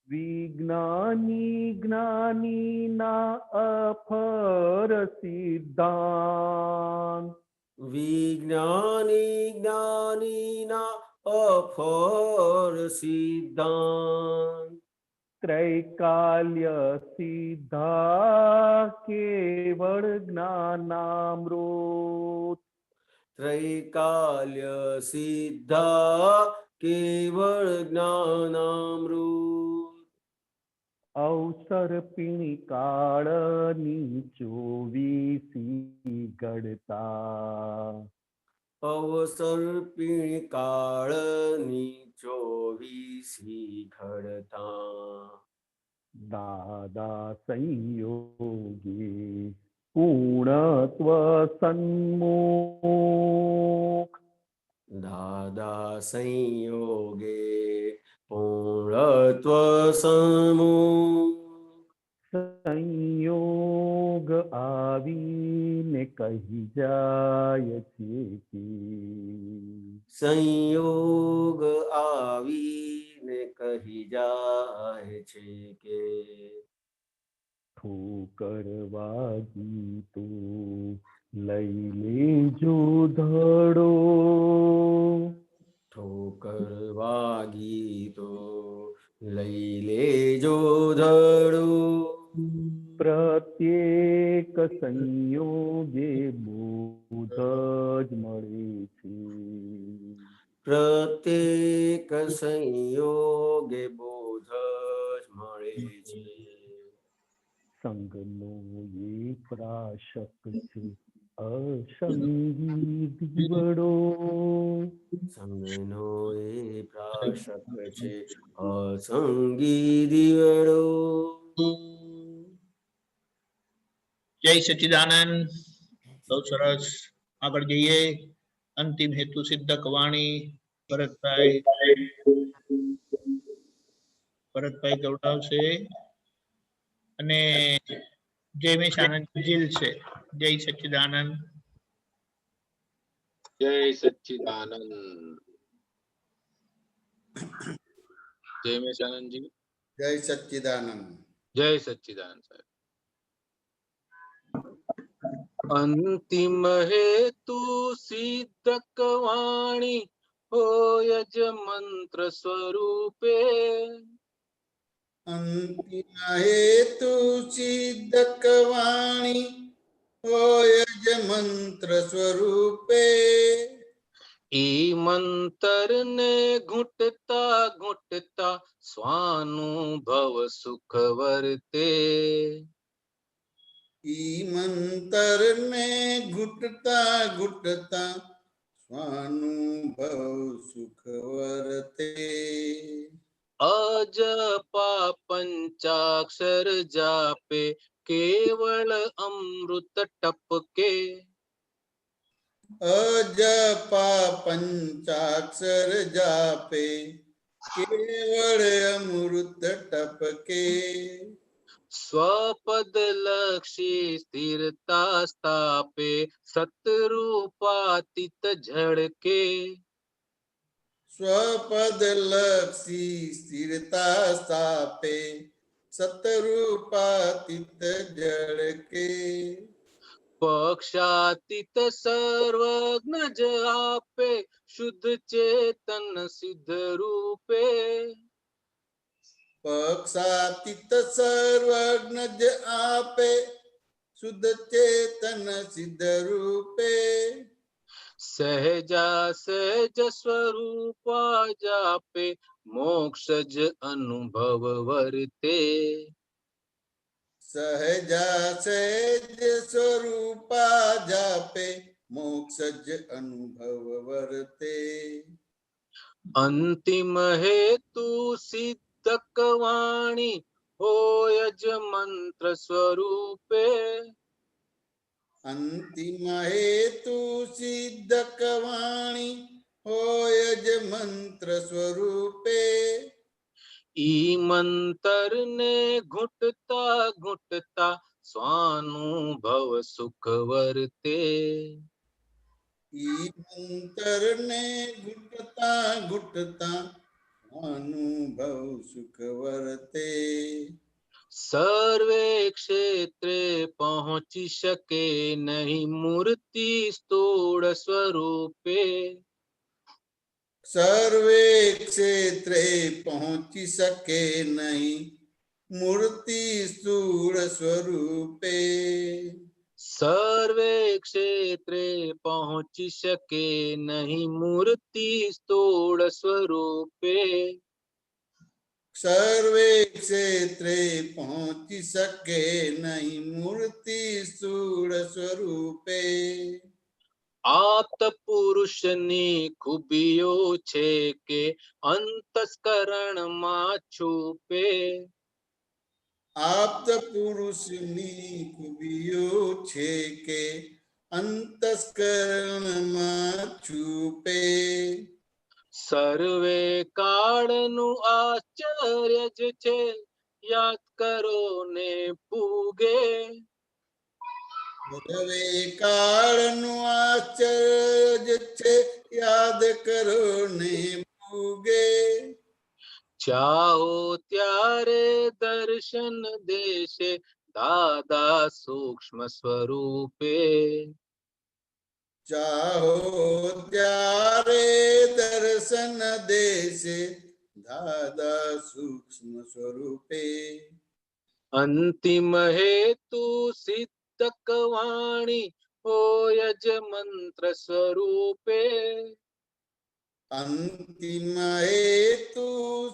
વિજ્ઞાની જ્ઞાનીના અફર સિદ્ધાંત. વિજ્ઞાની જ્ઞાનીના અફર સિદ્ધાંત. ત્રૈકાલ્ય સિદ્ધા કેવળ જ્ઞાનામૃત. ત્રૈકાલ્ય સિદ્ધા કેવળ જ્ઞાનામૃત. અવસર પીણી કાળની 24 ગળતા. અવસર પીણ કાળની 24 ઘડતા. દાદા સંયોગી પૂર્ણત્વ સન્મુખ. દાદા સંયોગે પૂર્ણત્વ સન્મુખ. સંયોગ આવીને કહી જાય છે કે. સંયોગ આવીને કહી જાય છે કે. ઠોકર વાગી તો લઈ લેજો ધડો. ઠોકર વાગી તો લઈ લેજો ધડો. પ્રત્યેક સંયોગે બોધ જ મળે છે. પ્રત્યેક સંયોગે બોધ જ મળે છે. સંગનો એ પ્રાશક છે અસંગી દીવડો. સંગનો એ પ્રાશક છે અસંગી દીવડો. જય સચ્ચિદાનંદ. બહુ સરસ. આગળ જઈએ. અંતિમ હેતુ સિદ્ધક વાણી ભરતભાઈ ગૌડાવશે અને જયમેશ આનંદ જીલ છે. જય સચ્ચિદાનંદ. જય સચ્ચિદાનંદ. જયમેશ આનંદજી. જય સચ્ચિદાનંદ. જય સચ્ચિદાનંદ સાહેબ. અંતિમ હેતુ સિદ્ધક વાણી હોય જ મંત્ર સ્વરૂપે. અંતિમ હેતુ સિદ્ધક વાણી હોય જ મંત્ર સ્વરૂપે. ઈ મંતર ને ઘૂંટતા ઘૂંટતા સ્વાનુભવ સુખ વર્તે. ઈ મંતર ને ઘૂંટતા ઘૂંટતા સ્વાનુભવ સુખ વર્તે. અજપા પંચાક્ષર જાપે કેવળ અમૃત ટપકે. અજપા પંચાક્ષર જાપે કેવળ અમૃત ટપકે. સ્વપદ લક્ષી સ્થિરતા સ્થાપે સતરૂપાતીત ઝળકે. સ્વપદ લક્ષી સ્થિરતા સ્થાપે સતરૂપાતીત ઝળકે. પક્ષાતીત સર્વજ્ઞ જ આપે શુદ્ધ ચેતન સિદ્ધ રૂપે. પક્ષાતીત સર્વજ્ઞ જ આપે શુદ્ધ ચેતન સિદ્ધ રૂપે સહજા સહજ સ્વરૂપા જાપે મોક્ષ જ અનુભવ વર્તે. સહજા સહેજ સ્વરૂપા જાપે મોક્ષ જ અનુભવ વર્તે અંતિમ હેતુ સિદ્ધક વાણી હોય જ મંત્ર સ્વરૂપે. અંતિમ હેતુ સિદ્ધક વાણી હોય જ મંત્ર સ્વરૂપે ઈ મંતર ને ઘૂંટતા ઘૂંટતા સ્વાનુભવ સુખ વર્તે. ઈ મંતર ને ઘૂંટતા ઘૂંટતા અનુભવ સુખ વર્તે સર્વે ક્ષેત્રે પહોંચી શકે નહીં મૂર્તિ સ્થૂળ સ્વરૂપે. સર્વે ક્ષેત્રે પહોંચી શકે નહીં મૂર્તિ સ્થૂળ સ્વરૂપે સર્વે ક્ષેત્રે પહોંચી શકે નહીં મૂર્તિ સ્થૂળ સ્વરૂપે. સર્વે ક્ષેત્રે પહોંચી શકે નહીં મૂર્તિ સ્થૂળ સ્વરૂપે આપ્ત પુરુષની ખૂબીઓ છે કે અંતસ્કરણમાં છુપે. આપ્ત પુરુષની ખૂબીઓ છે કે અંતસ્કરણમાં છુપે સર્વે કાળનું આશ્ચર્ય જ છે યાદ કરો ને પૂગે. સર્વે કાળનું આશ્ચર્ય છે યાદ કરો ને પૂગે ચાહો ત્યારે દર્શન દેશે દાદા સૂક્ષ્મ સ્વરૂપે. ચાહો ત્યારે દર્શન દેશે દાદા સૂક્ષ્મ સ્વરૂપે અંતિમ હેતુ સિદ્ધક વાણી હોય જ મંત્ર સ્વરૂપે. અંતિમ હેતુ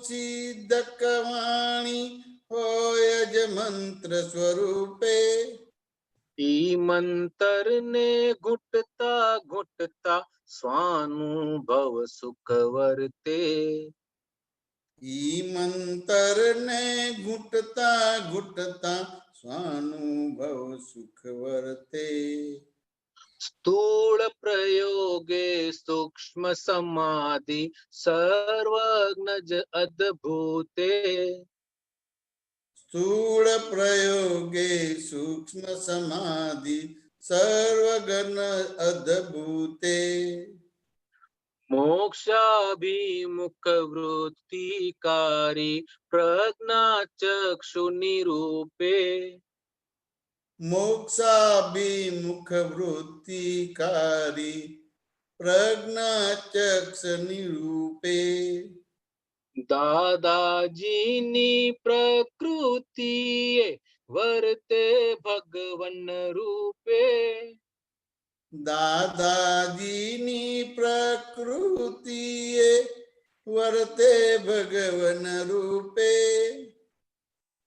સિદ્ધક વાણી હોય જ મંત્ર સ્વરૂપે ઈ મંતર ને ઘૂંટતા ઘૂંટતા સ્વાનુભવ સુખ વર્તે. ઈ મંતર ને ઘૂંટતા ઘૂંટતા સ્વાનુભવ સુખ વર્તે સ્થૂળ પ્રયોગે સૂક્ષ્મ સમાધિ સર્વજ્ઞ જ અદ્ભુતે. સ્થૂળ પ્રયોગે સૂક્ષ્મ સમાધિ સર્વગણ અદ્ભુતે મોક્ષાભિમુખ વૃત્તિકારી પ્રજ્ઞા ચક્ષુ નિરૂપે. મોક્ષાભિમુખ વૃત્તિકારી પ્રજ્ઞા ચક્ષ નિરૂપે દાદાજીની પ્રકૃતિએ વર્તે ભગવન રૂપે. દાદાજીની પ્રકૃતિએ વર્તે ભગવન રૂપે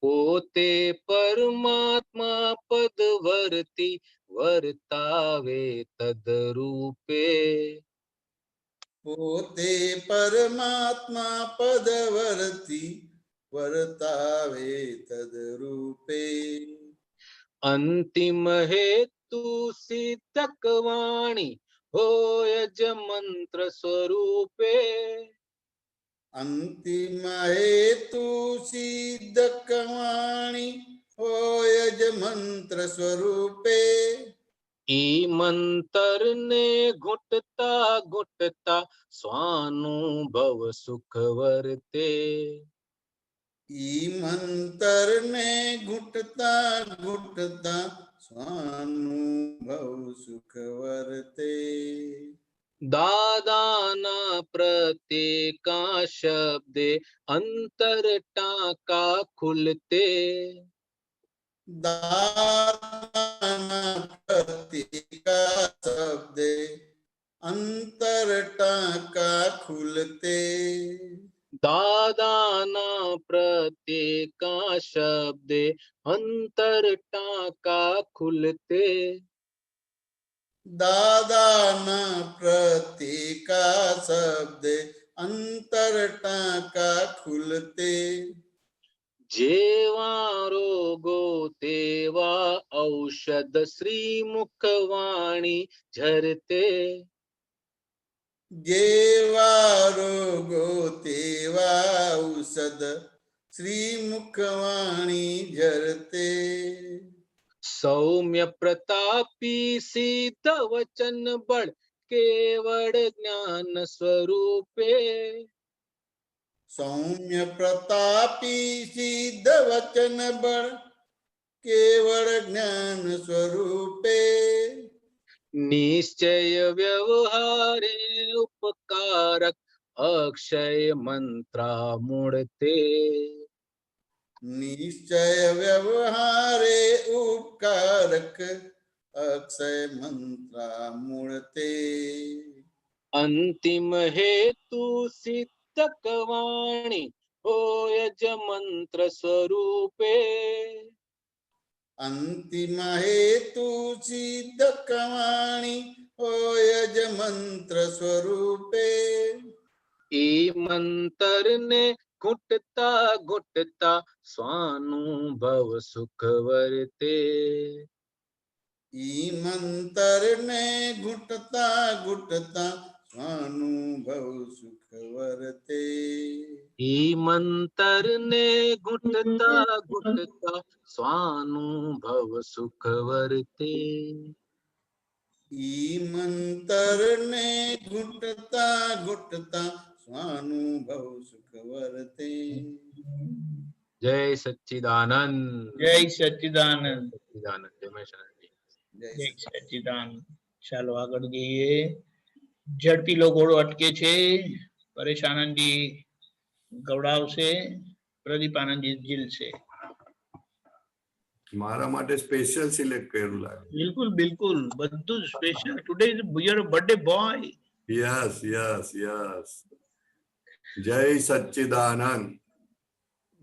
પોતે પરમાત્મા પદ વર્તી વર્તાવે તદરૂપે. પોતે પરમાત્મા પદવર્તી વર્તાવે તદરૂપે અંતિમ હેતુ સિદ્ધક વાણી હોય જ મંત્ર સ્વરૂપે. અંતિમ હેતુ સિદ્ધક વાણી હોય જ મંત્ર સ્વરૂપે ઈ મંતર ને ઘૂંટતા ઘૂંટતા સ્વાનુભવ સુખ વર્તે. ઈ મંતર ને ઘૂંટતા ઘૂંટતા સ્વાનુભવ સુખ વર્તે દાદાના પ્રત્યેકા શબ્દે અંતર ટાંકા ખુલતે. દાના પ્રતિકા શબ્દે અંતર ટાંકા ખુલતે. દાદાના પ્રત્યેકા શબ્દે અંતર ટાંકા ખુલતે. દાદાના પ્રતિકા શબ્દે અંતર ટાંકા ખુલતે. જેવા રોગો તેવા ઔષધ શ્રી મુખવાણી ઝરતે. જેવા રોગો તેવા ઔષધ શ્રી મુખવાણી ઝરતે. સૌમ્ય પ્રતાપી સિદ્ધ વચન બળ કેવળ જ્ઞાન સ્વરૂપે. સૌમ્ય પ્રતાપી સિદ્ધ વચન બળ કેવળ જ્ઞાન સ્વરૂપે. નિશ્ચય વ્યવહારે ઉપકારક અક્ષય મંત્રા મૂળતે. નિશ્ચય વ્યવહારે ઉપકારક અક્ષય મંત્રા મૂળતે. અંતિમ હેતુ સિદ્ધક વાણી હોય જ મંત્ર સ્વરૂપે. અંતિમ હેતુ સિદ્ધક વાણી હોય જ મંત્ર સ્વરૂપે. એ મંતરને ઘૂંટતા ઘૂંટતા સ્વાનુભવ સુખ વર્તે. ઈ મંતરને ઘૂંટતા ઘૂંટતા સ્વાનુભવ સુખ વર્તે. ઈ મંતરને ઘૂંટતા ઘૂંટતા સ્વાનુભવ સુખ વર્તે. ઈ મંતરને ઘૂંટતા ઘૂંટતા સ્વાનુભવ સુખ વર્તે. જય સચ્ચિદાનંદ. જય સચ્ચિદાનંદ. સચ્ચિદાનંદ. જય મહેશ્વરજી. જય જય સચ્ચિદાનંદ. ચાલો આગળ જઈએ. ઝડપી ઘોડો અટકે છે. પરેશાનંદજી ગવડાવશે. પ્રદીપાનંદજી ઝીલશે. મારા માટે સ્પેશિયલ સિલેક્ટ કર્યું લાગે. બિલકુલ બિલકુલ બધું special. Today is your birthday boy. Yes yes yes. જય સચ્ચિદાનંદ.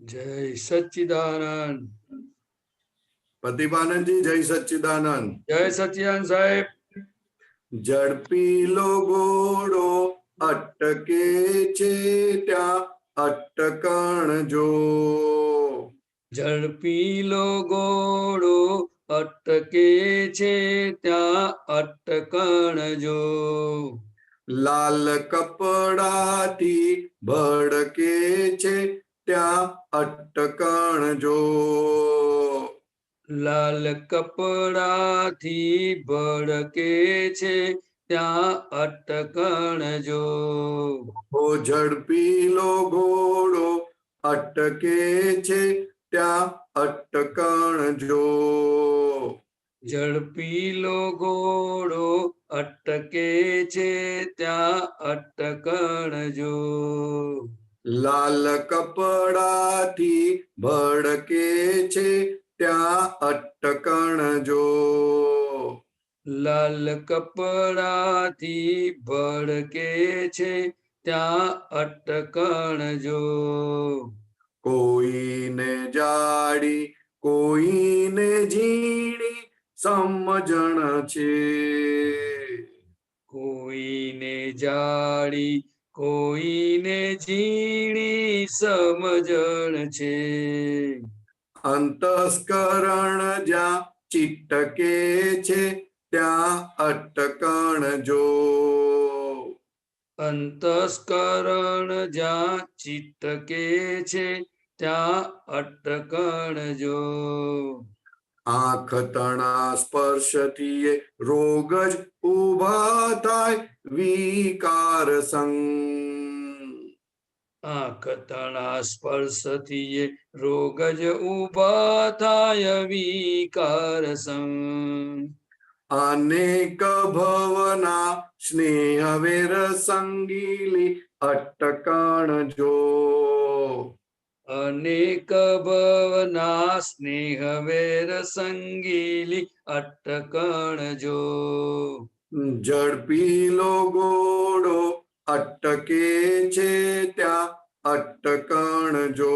જય સચ્ચિદાનંદ. પ્રતિભાનંદજી જય સચ્ચિદાનંદ. જય સચ્ચિદાનંદ સાહેબ. ઝડપીલો ઘોડો અટકે છે ત્યાં અટકણ જો. ઝડપીલો ઘોડો અટકે છે ત્યાં અટકણ જો. લાલ કપડાથી ભડકે છે ત્યાં અટકણ જો. લાલ કપડાથી ભડકે છે ત્યાં અટકણ જો. ઓ ઝડપીલો ઘોડો અટકે છે ત્યાં અટકણ જો. ઝડપીલો ઘોડો અટકે છે ત્યાં અટકણ જો. લાલ કપડાથી ભડકે છે ત્યાં અટકણ જો. લાલ કપડાથી ભડકે છે ત્યાં અટકણ જો. કોઈને જાડી કોઈને ઝીણી સમજણ છે. કોઈને જાડી કોઈને ઝીણી સમજણ છે. અંતસ્કરણ જ્યાં ચિટકે છે ત્યાં અટકણ જો. અંતસ્કરણ જ્યાં ચિતકે છે ત્યાં અટકણ જો. આંખ તણા સ્પર્શથી રોગ જ ઉભા થાય વિકાર સંગ. આંખ તણા સ્પર્શથી રોગ જ ઉભા થાય વિકાર સંગ. અનેક ભવના સ્નેહ વેર સંગીલી અટકણ જો. અનેક ભવના સ્નેહ વેર સંગીલી અટકણ જો. ઝડપીલો ઘોડો અટકે છે ત્યાં અટકણ જો.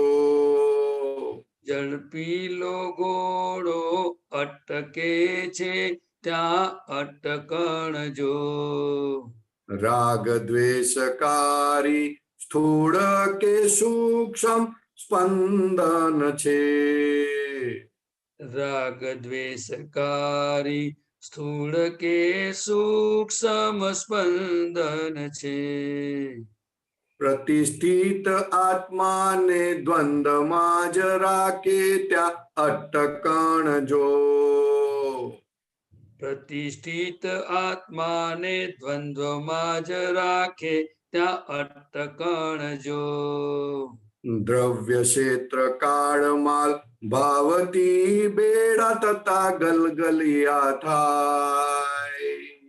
ઝડપીલો ઘોડો અટકે છે ત્યાં અટકણ જો. રાગ દ્વેષકારી સ્થૂળ કે સૂક્ષ્મ સ્પંદન છે. રાગ દ્વેષકારી સ્થૂળ કે સૂક્ષ્મ સ્પંદન છે. પ્રતિષ્ઠિત આત્માને દ્વંદ્વમાં જ રાખે ત્યાં અટકણ જો. પ્રતિષ્ઠિત આત્માને દ્વંદ્વમાં જ રાખે ત્યાં અટકણ જો. દ્રવ્ય ક્ષેત્ર કાળમાલ ભાવથી બેડા તથા ગલગલિયા થાય.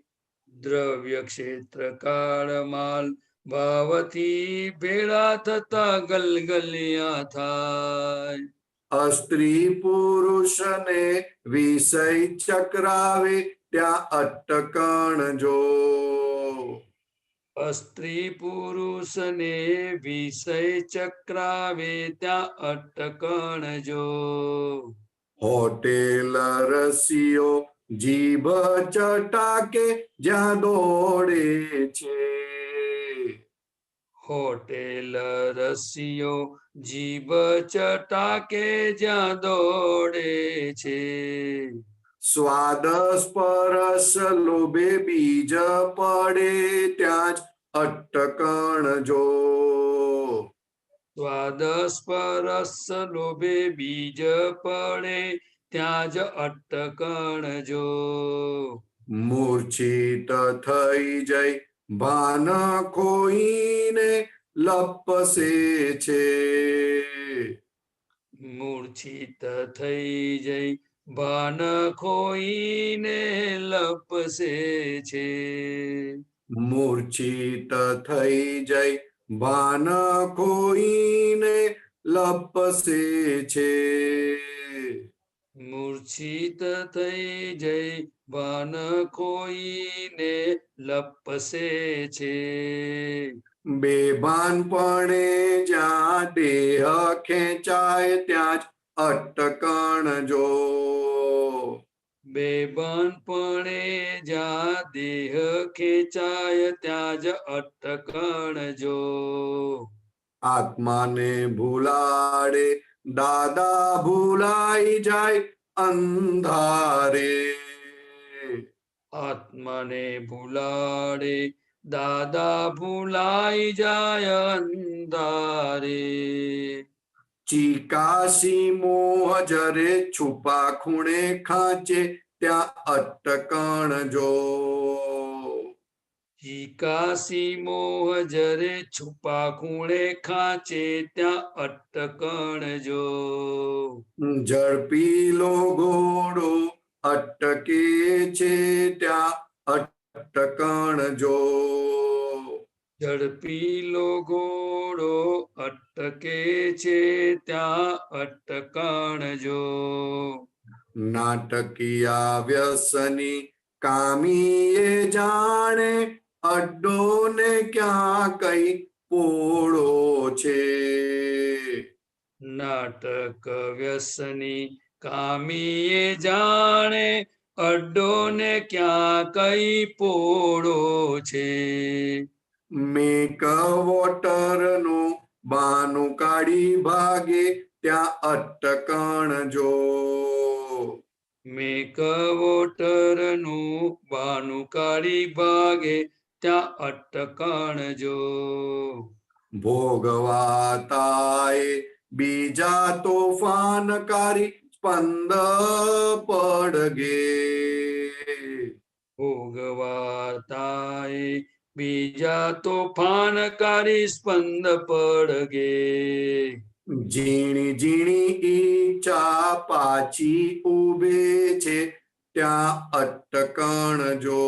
દ્રવ્ય ક્ષેત્ર કાળમાલ ભાવથી ભેળા થતા ગલગલિયા થાય. સ્ત્રી પુરુષને વિષય ચક્રાવે ત્યાં અટકણ જો. સ્ત્રી પુરુષને વિષય ચક્રાવે ત્યાં અટકણ જો. હોટેલ રસીઓ જીભ ચટાકે જ્યાં દોડે છે. હોટેલ રસીઓ જીભ ચટાકે જ્યાં દોડે છે. સ્વાદ સ્પરસ લોભે બીજ પડે ત્યાં જ અટકણ જો. સ્વાદ સ્પરસ લોભે બીજ પડે ત્યાં જ અટકણ જો. મૂર્છિત થઈ જઈ ભાન ખોઈને લપસે છે. મૂર્છિત થઈ જઈ ભાન ખોઈને લપસે છે. મૂર્છિત થઈ જઈ ભાન ખોઈને લપસે છે. મૂર્છિત થઈ જઈ ભાન ખોઈને લપસે છે. બેભાનપણે જ્યાં દેહ ખેંચાય ત્યાં જ અટકણ જો. બેભાનપણે જ્યાં દેહ ખેંચાય ત્યાં જ અટકણ જો. આત્માને ભૂલાડે દાદા ભૂલાઈ જાય અંધારે. આત્માને ભૂલાડે દાદા ભૂલાઈ જાય અંધારે. ચીકાશી મોહ જરે છુપા ખૂણે ખાંચે ત્યાં અટકણ જો. ચીકાસી મોહ જરે છુપા ખૂણે ખાંચે ત્યાં અટકણ જો. ઝડપીલો ઘોડો અટકે છે ત્યાં અટકણ જો. ઝડપીલો ઘોડો અટકે છે ત્યાં અટકણ જો. નાટકીયા વ્યસની કામીએ જાણે અડ્ડો ને ક્યાં કઈ પોળો છે. નાટક વ્યસની કામીએ જાણે અડ્ડો ને ક્યાં કઈ પોળો છે. મેક વોટરનું બાનું કાઢી ભાગે ત્યાં અટકણ જો. મેક વોટરનું બાનું કાઢી ભાગે ત્યાં અટકણ જો. ભોગવાતાએ બીજા તોફાનકારી સ્પંદ પડગે. ભોગવાતાએ બીજા તોફાનકારી સ્પંદ પડગે. ઝીણી ઝીણી ઈચ્છા પાછી ઉભે છે ત્યાં અટકણ જો.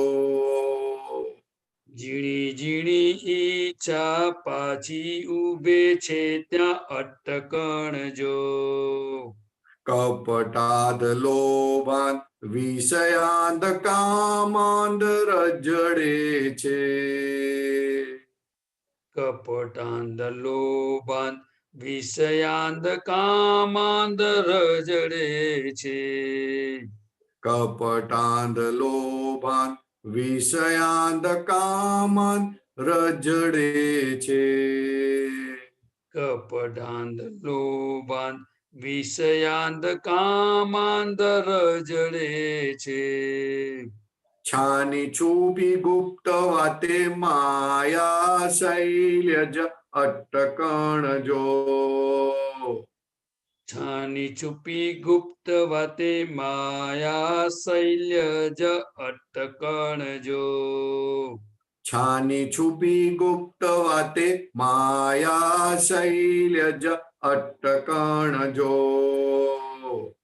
ઝીણી ઝીણી ઈચ્છા પાછી ઉભે છે ત્યાં અટકણ જો. કપટાદ લોભાન વિષયાંત કામાંદ રજડે છે. કપટાંધ લોભાંત વિષયાંધ કામાંધ રજડે છે. કપટાંધ લોભાન વિષયાંત કામાંદ રજડે છે. કપટાંધ લોભાંત વિષયાંધ કામાંધ રજડે છે. છાની છુપી ગુપ્ત વાતે માયા શૈલ્યજ અટકણ જો. છાની છુપી ગુપ્ત વાતે માયા શૈલ્યજ અટકણ જો. છાની છુપી ગુપ્ત વાતે માયા શૈલ્યજ અટકણ જો.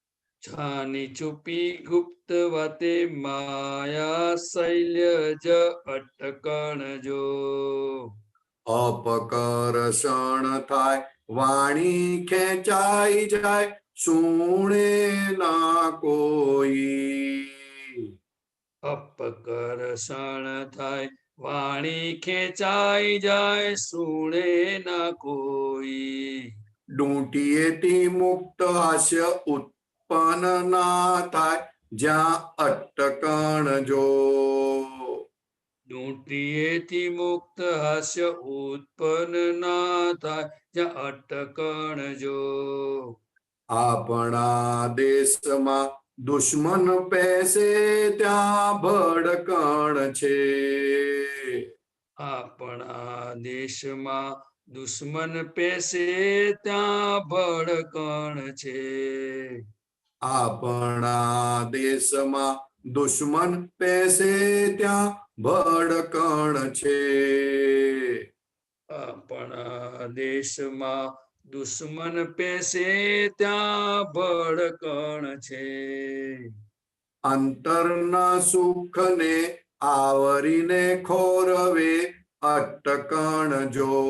છાની છુપી ગુપ્ત વાતે માયા શૈલ્યજ અટકણ જો. અપકર્ષણ થાય વાણી ખેંચાઈ જાય સુણે ના કોઈ. અપકર્ષણ થાય વાણી ખેંચાઈ જાય સુણે ના કોઈ. ડૂંટીએથી મુક્ત હાસ્ય ઉત્પન્ન ના થાય જ્યાં અટકણ જો. ડૂંટીએથી મુક્ત હાસ્ય ઉત્પન્ન ના થાય જ્યાં અટકણ જો. આપણા દેશમાં દુશ્મન પેસે ત્યાં ભડકણ છે. આપણા દેશમાં દુશ્મન પેસે ત્યાં ભડકણ છે. આપણા દેશમાં દુશ્મન પેસે ત્યાં ભડકણ છે. આપણા દેશમાં દુશ્મન પેસે ત્યાં ભડકણ છે. અંતરના સુખને આવરીને ખોરવે અટકણ જો.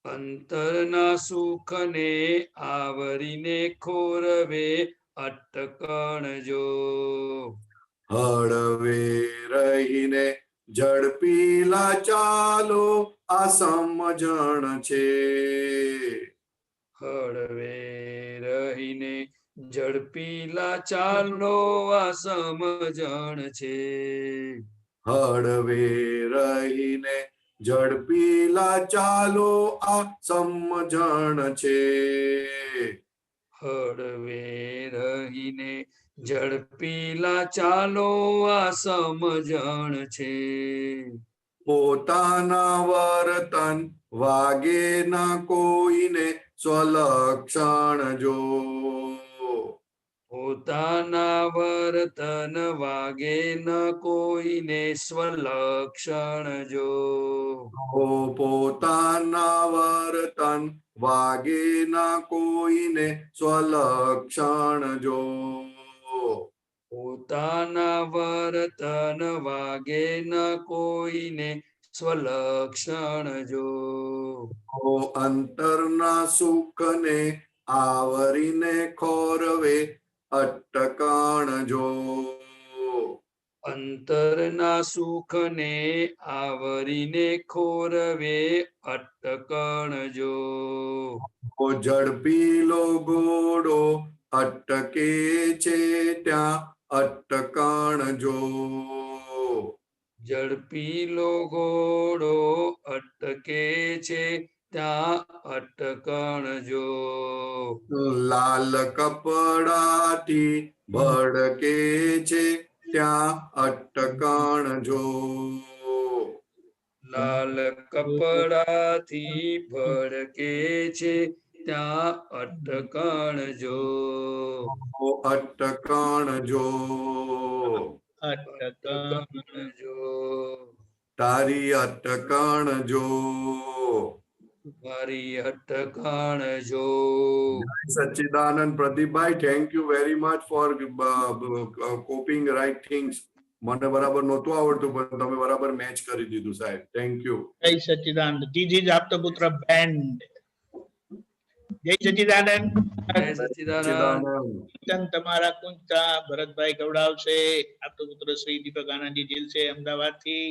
અંતરના સુખને આવરીને ખોરવે અટકણ જો. હળવે રહીને ઝડપીલા ચાલો આ સમજણ છે. હળવે રહીને ઝડપીલા ચાલો આ સમજણ છે. હળવે રહીને ઝડપીલા ચાલો આ સમજણ છે. હળવે રહીને ઝડપીલા ચાલો આ સમજણ છે. પોતાના વર્તન વાગે ના કોઈને સ્વલક્ષણ જો. પોતાના વર્તન વાગે ન કોઈને સ્વલક્ષણ જો. પોતાના વર્તન વાગે ના કોઈને સ્વલક્ષણ જો. પોતાના વર્તન વાગે ન કોઈને સ્વલક્ષણ જો. અંતરના સુખને આવરીને ખોરવે અટકણ જો. અંતરના સુખને આવરીને ખોરવે અટકણ જો. ઝડપીલો ઘોડો અટકે છે ત્યાં અટકણ જો. ઝડપીલો ઘોડો અટકે છે ત્યાં અટકણ જો. લાલ કપડાથી ભડકે છે ત્યાં અટકણ જો. લાલ કપડાથી ભડકે છે ત્યાં અટકણ જો. અટકણ જો. અટકણ જો. તારી અટકણ જો. મારી અટકણ જો. Sachchidanand Pradeepbhai, thank you very much for coping right things. મને બરાબર નહોતું આવડતું પણ તમે બરાબર મેચ કરી દીધું સાહેબ. Thank you. જય Sachchidanand. This is Aaptaputra band. જય સચ્ચિદાનંદ. જય સચ્ચિદાનંદ. કીર્તન તમારા કુંજતા ભરતભાઈ ગવડાવશે. આપતપુત્ર શ્રી દીપક આનંદજી જેલ છે અમદાવાદ થી.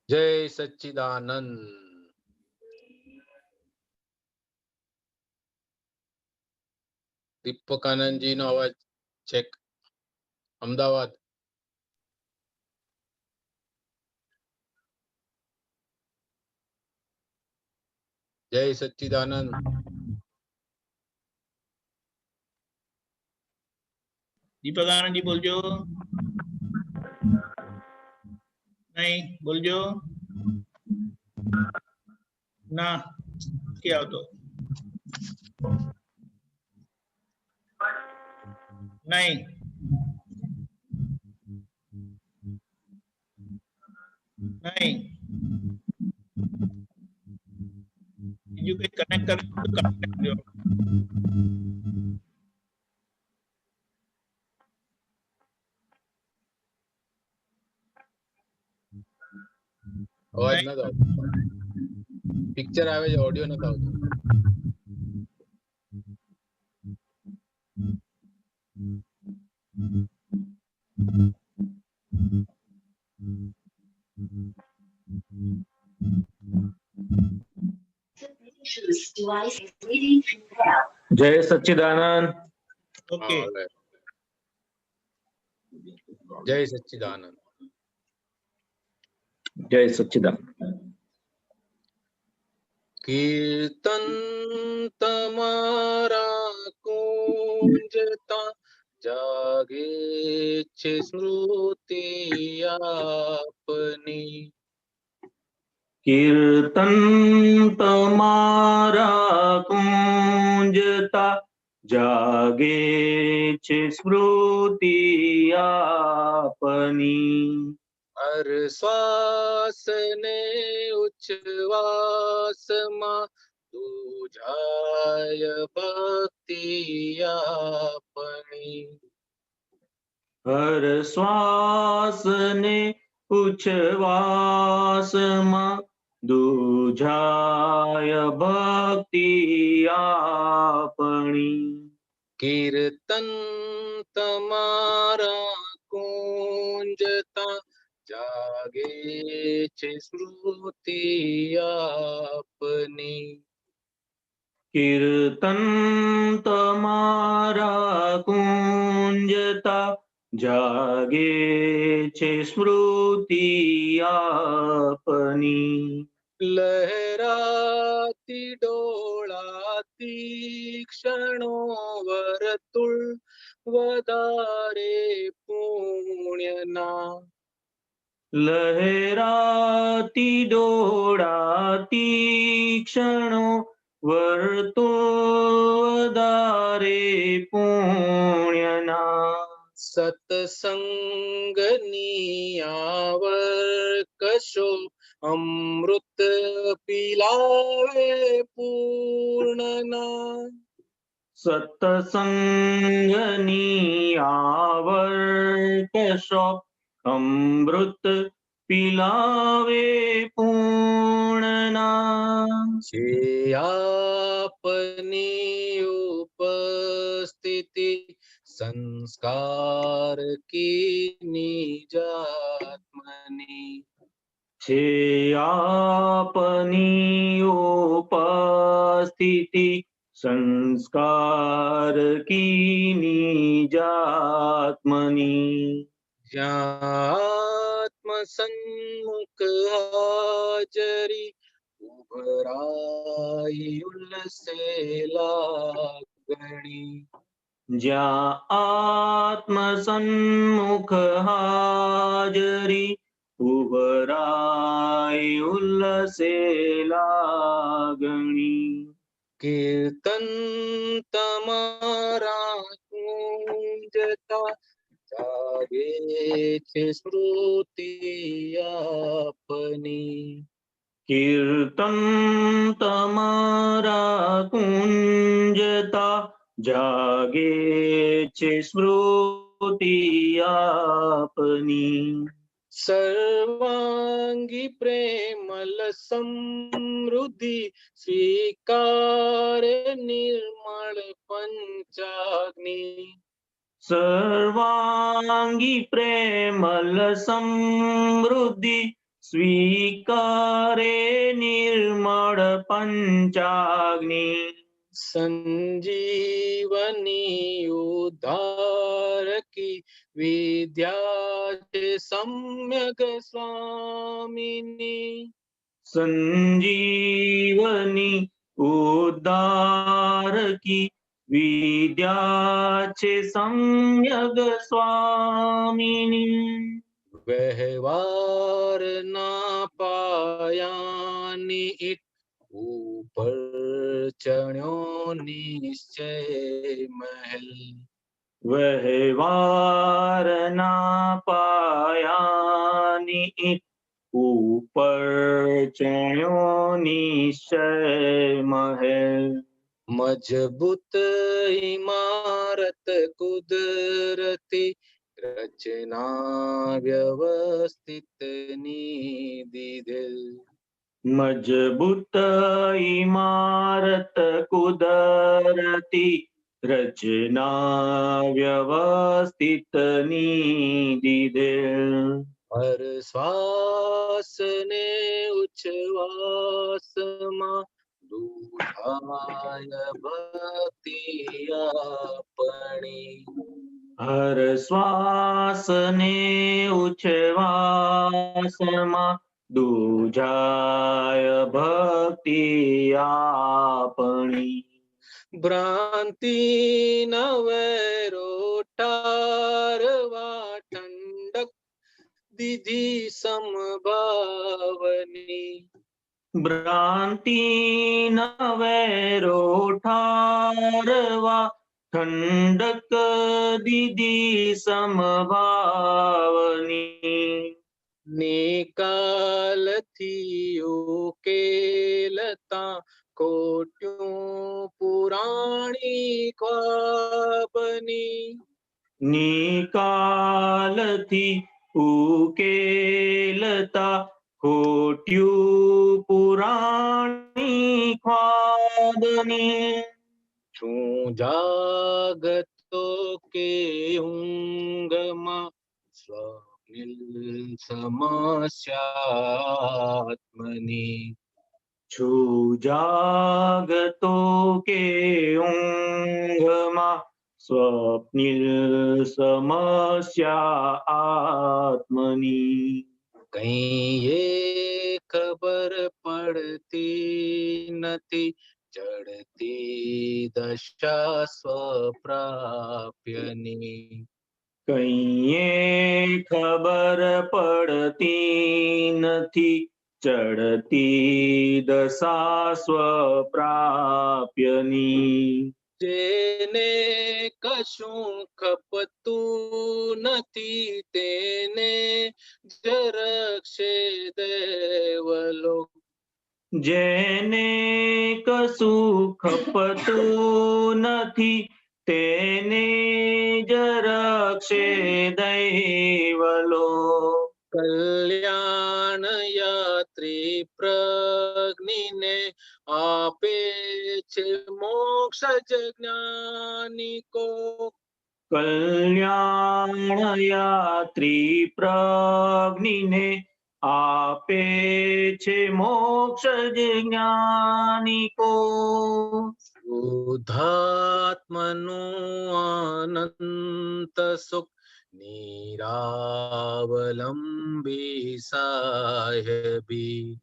જય સચ્ચિદાનંદ. દીપક આનંદજી નો અવાજ ચેક. અમદાવાદ. જય સચ્ચિદાનંદ. દીપક આનંદજી બોલજો. નહીં બોલજો. ના કે આવતો નહીં. નહીં બીજું કઈ કનેક્ટ કરજો. અવાજ નથી આવતો. પિક્ચર આવે છે, ઓડિયો નથી આવતો. જય સચ્ચિદાનંદ. ઓકે જય સચ્ચિદાનંદ. જય સચ્ચિદાનંદ. કીર્તન તમારા કુંજતા જાગે છે સ્મૃતિ આપની. કીર્તન તમારા કુંજતા જાગે છે સ્મૃતિ આપની. હર શ્વાસ ને ઉચ્છ્વાસમાં તુજાય ભક્તિ આપની. હર શ્વાસ ને ઉચ્છ્વાસમાં દુજાય ભક્તિ આપણી. કીર્તન તમારા કુંજતા જાગે છે સ્મૃતિ આપની. કીર્તન તમારા કુંજતા જાગે છે સ્મૃતિ આપની. લહેરાતી ડોળાતી ક્ષણો વર્તુળ વધારે પુણ્યના. લહેરાતી ડોળાતી ક્ષણો વર્તુળ વધારે પુણ્યના. સત્સંગની આવકશો અમૃત પીલાવે પૂર્ણના. સત્સંગની આવર્કશો અમૃત પીલાવે પૂર્ણના. છે આપની ઉપસ્થિતિ સંસ્કાર કી નિજાત્મની. છે આપની ઉપસ્થિતિ સંસ્કાર કી નિજાત્મની. જ્યાં આત્મ સન્મુખ હાજરી ઉભરાઈ ઉલ્લસે લાગણી. જ્યાં આત્મ સન્મુખ હાજરી ઉભરાય ઉલ્લસે લાગણી. કીર્તન તમારા કુંજતા જાગે છે સ્મૃતિ આપની. આપની. કીર્તન તમારા કુંજતા જાગે છે સ્મૃતિ આપની. સર્વાંગી પ્રેમલ સમૃદ્ધિ સ્વીકાર નિર્મળ પંચાગ્નિ. સર્વાંગી પ્રેમલ સમૃદ્ધિ સ્વીકારે નિર્મળ પંચાગ્નિ. સંજીવની ઉદ્ધારકી વિદ્યા છે સમ્યક સ્વામિની. સંજીવની ઉદ્ધારકી વિદ્યા છે સમ્યક સ્વામિની. વ્યવહારના પાયાની ઈટ ઉપર ચણ્યો નિશ્ચય મહેલ. વ્યવહારના પાયાની ઈટ ઉપર ચણ્યો નિશ્ચય મહેલ. મજબૂત ઇમારત કુદરતી રચના વ્યવસ્થિત ની દીધેલ. મજબૂત ઇમારત કુદરતી રચના વ્યવસ્થિત ની દીધેલ. હર શ્વાસ ને ઉચ્છ્વાસમાં દુધાય ભક્તિ આપણી. હર શ્વાસ ને ઉચ્છ્વાસમાં દુજાય ભક્તિ આપણી. ભ્રાંતિ નવેરો ટારવા ઠંડક દીધી સમભાવની. ભ્રાંતિ નવેરો ઠારવા ઠંડક દીધી સમભાવની. નિકાલથી ઉકેલતા કોટ્યું પુરાણી ખ્વાબની. નિકાલથી ઉકેલતા ખોટ્યું પુરાણી ખ્વાબની. છું જાગતો કે ઊંઘમાં સ્વપ્નિલ સમસ્યાત્મની. છું જાગતો કે ઊંઘમાં સ્વપ્નિલ સમસ્યા આત્મની. કઈ એ ખબર પડતી નથી ચડતી દશા સ્વપ્રાપ્યની. કઈએ ખબર પડતી નથી ચડતી દશા સ્વપ્રાપ્યની. જેને કશું ખપતું નથી તેને જરક્ષે દેવલોક. જેને કશું ખપતું નથી તેને જ રક્ષે દૈવલોક. કલ્યાણ યાત્રી પ્રજ્ઞીને આપે છે મોક્ષ જ્ઞાનિકો. કલ્યાણ યાત્રી પ્રજ્ઞીને આપે છે મોક્ષ જ્ઞાનિકો. શુદ્ધાત્મનું અનંત સુખ નિરાવલંબી સાહેબી.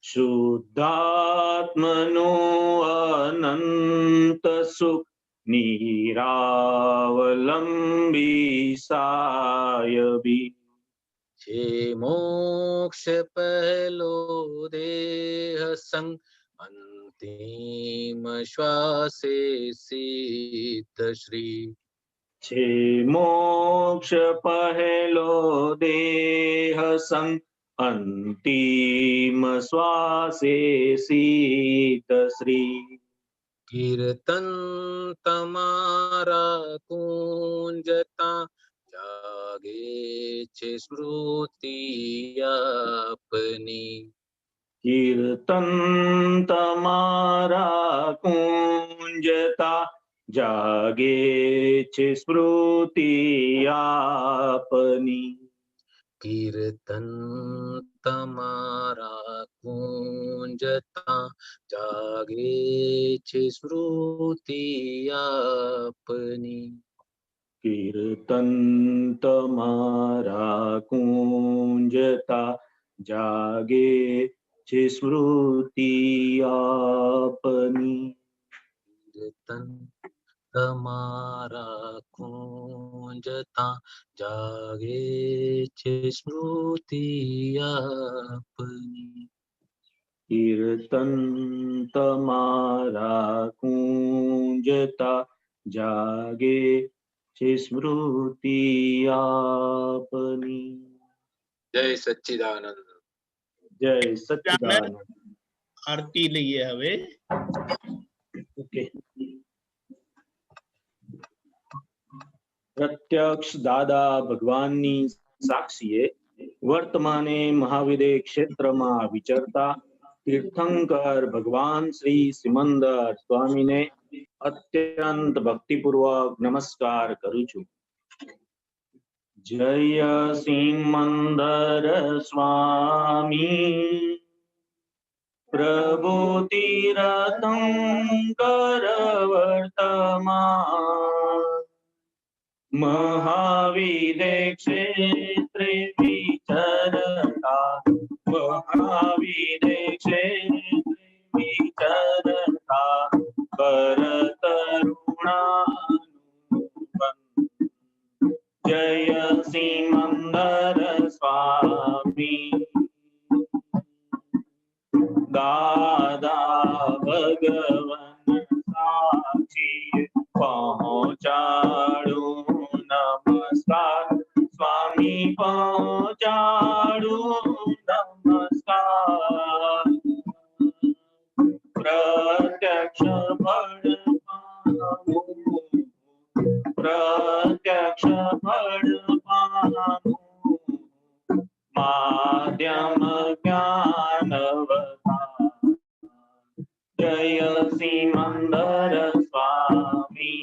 શુદ્ધાત્મનું અનંત સુખ નિરાવલંબી સાયબી. છે મોક્ષ પહેલો દેહ સંગ અંતિમ શ્વાસે સિદ્ધ શ્રી. છે મોક્ષ પહેલો દેહ સંગ અંતિમ શ્વાસે સીતશ્રી કીર્તન તમારા કુંજતા જાગે છે સ્મૃતિ આપની. કીર્તન તમારા કુંજતા જાગે છે સ્મૃતિ આપની. કીર્તન તમારા કુંજતા જાગે છે સ્મૃતિ આપની. કીર્તન તમારા કુંજતા જાગે છે સ્મૃતિ આપની. કીર્તન તમારા કુંજતા જાગે છે સ્મૃતિ આપની. કીર્તન તમારા કુંજતા જાગે છે સ્મૃતિ આપની. જય સચ્ચિદાનંદ. જય સચ્ચિદાનંદ. આરતી લઈએ હવે. ઓકે. પ્રત્યક્ષ દાદા ભગવાનની સાક્ષીએ વર્તમાને મહાવિદે ક્ષેત્રમાં વિચરતા તીર્થંકર ભગવાન શ્રી સિમંદર સ્વામીને અત્યંત ભક્તિપૂર્વક નમસ્કાર કરું છું. જય સિમંદર સ્વામી પ્રભુ તીર્થંકર વર્તમાન મહાવિદે ક્ષેત્રે વિચરતા મહાવિદે ક્ષેત્રે વિચરતા કરતરુણાનુપમ જય સિમંદર સ્વામી દાદા ભગવાન સાક્ષી પહોંચાડું નમસ્કાર સ્વામી પહોંચાડું નમસ્કાર પ્રત્યક્ષ ફળ પામું પ્રત્યક્ષ ફળ પામું માધ્યમ જ્ઞાનવતા જય સિમંદર સ્વામી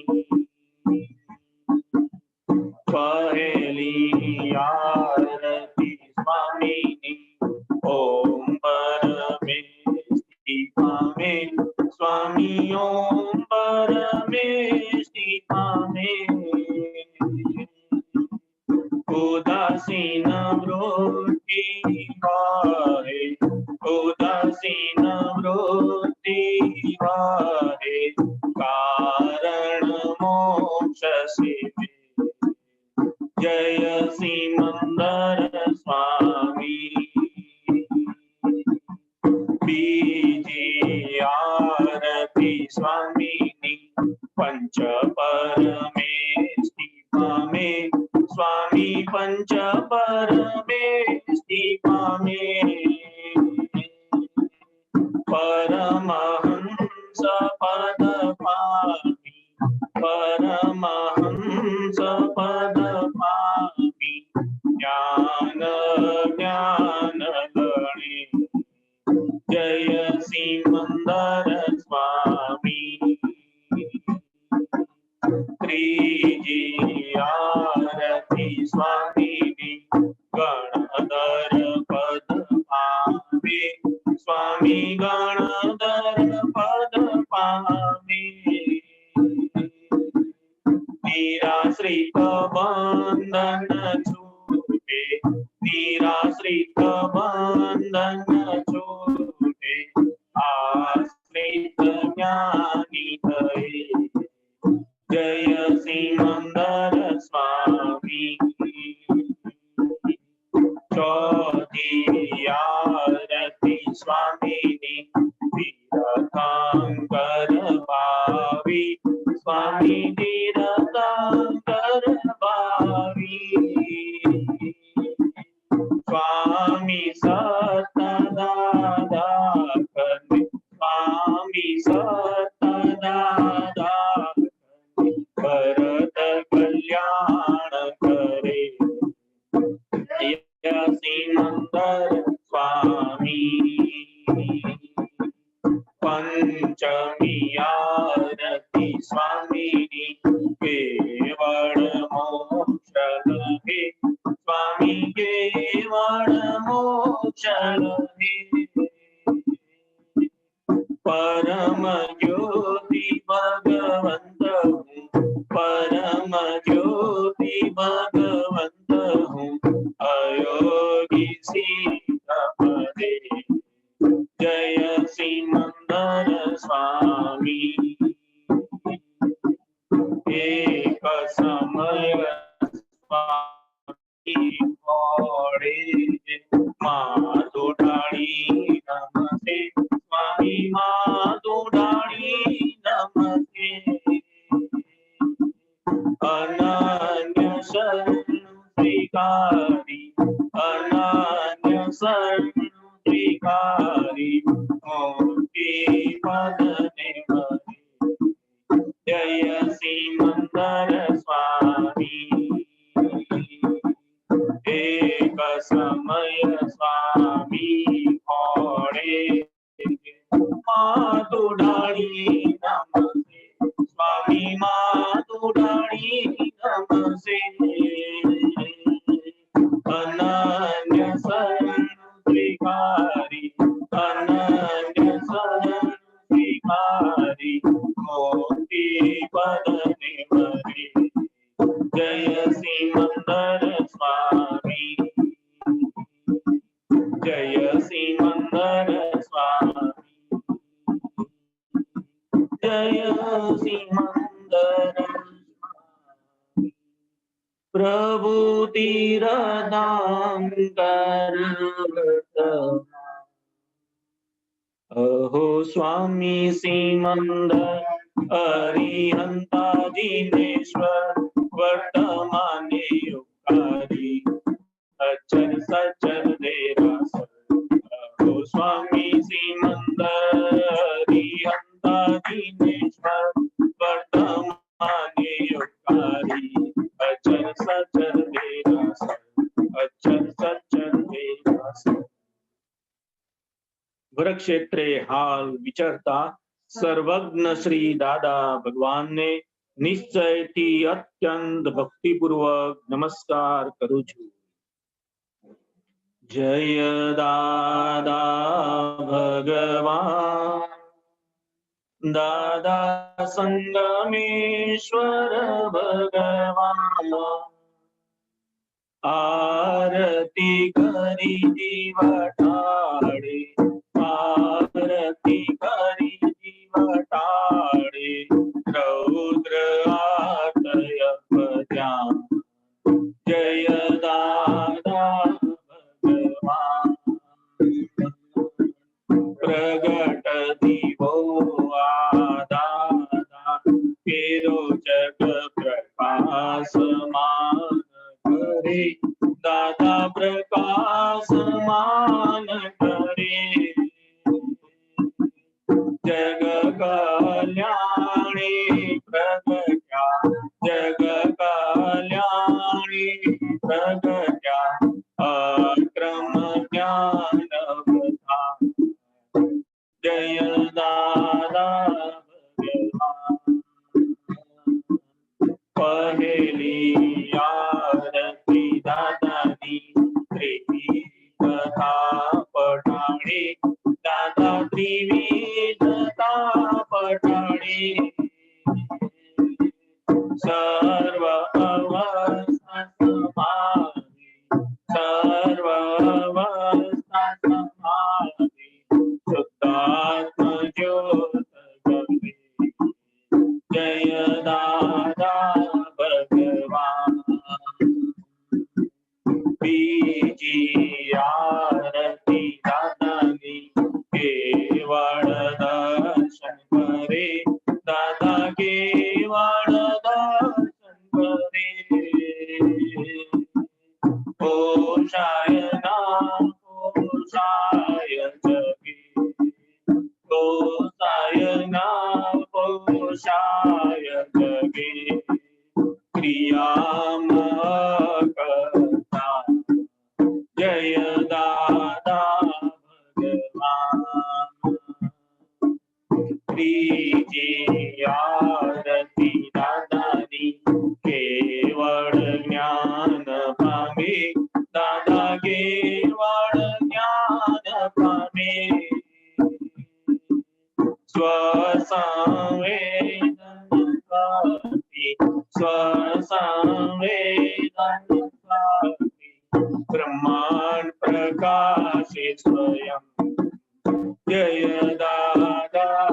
પહેલી આરતી સ્વામીની ઓમ પરમેષ્ટિ પામે સ્વામી ઓમ પરમેષ્ટિ પામે ઉદાસીન વૃત્તિ વાહે ઉદાસીન વૃત્તિ વાહે કારણ મોક્ષ સેવે જય સિમંદર સ્વામી બીજી આરતી સ્વામીની પંચ પરમેષ્ટિ પામે સ્વામી પંચ પરમેષ્ટિ પામે પરમહંસ પદ પામી પરમહંસ પદ પામી જ્ઞાન જ્ઞાન ગણે જય સિમંદર સ્વામી ત્રીજી આરતી સ્વામીની ગણધર પદ પામે સ્વામી ગણધર પદ પામે નિરાશ્રિત બંધન છૂટે નિરાશ્રિત બંધન છૂટે આશ્રિત જ્ઞાની થયે જય સિમંદર સ્વામી ચોથી આરતી સ્વામીની તીર્થંકર ભાવી સ્વામી તીર્થંકર ભાવી સ્વામી भरत कल्याण करे सिमंदर स्वामी पंचमी आरती स्वामी केवल मोक्ष लहे स्वामी केवल मोक्ष लहे परम ज्योति भगवंत हूँ परम ज्योति भगवंत हूँ अयोगी सीतापदे जय सिमंदर स्वामी एक समय स्वामी घोड़े माधुडाणी नमस्ते स्वामी माधुडाणी नमस्ते अनन्य शरण स्वीकारी अनन्य शरण स्वीकारी मुक्ति पदने मरे जय सिमंदर स्वामी एक समय स्वामी घोड़े माधुडाणी नमस्ते स्वामी माधुडाणी नमस्ते अनन्य शरण स्वीकारी अनन्य शरण स्वीकारी मोक्ति पदने मरे जय सिमंदर स्वामी जय सिमंदर स्वामी जय सिमंदर प्रभु तीरदाम करवत अहो स्वामी सिमंदर अरिहंता जिनेश्वर वर्तमाने युक्तारी अचर सचर देरासर अहो स्वामी सिमंदर अरिहंता जिनेश्वर वर्तमाने युक्तारी अचर सचर देरासर अचर सचर देरासर वृक्षेत्रे हाल विचरता सर्वज्ञ श्री दादा भगवान ने निश्चयથી અત્યંત ભક્તિપૂર્વક નમસ્કાર કરું છું જય દાદા ભગવાન દાદા સંગમેશ્વર ભગવાન આરતી કરી જીવટાડે આરતી કરી જીવટાડે રૌદ્ર આતય પદ્યા જય દાદા ભગવાન પ્રગટ દીવો આ દાદા કેરો જગ પ્રકાશમાન કરે દાદા પ્રકાશમાન કરે જગ કલ્યાણી પ્રગટ્યા જગ કલ્યાણી પ્રગટ્યા અક્રમ જ્ઞાન બધા જય દાદા ભગવાન પહેલી આરતી દાદાની ત્રિવિધતા પઠાણી દાદા ત્રિવિધતા પઠાણી સર્વ અવસ્થા સમાધિ સર્વ અવસ્થા સમાધિ શુદ્ધાત્મ જ્યોત ગમે જય દાદા ભગવાન બીજી આરતી દાદાની કેવળ દર્શન કરે દાદા કેવળ દર્શન કરે કેવળ જ્ઞાન પામે દાદા કેવળ જ્ઞાન પામે સ્વસંવેદન કરતી સ્વસંવેદન કરતી બ્રહ્માંડ પ્રકાશે સ્વયં જય દાદા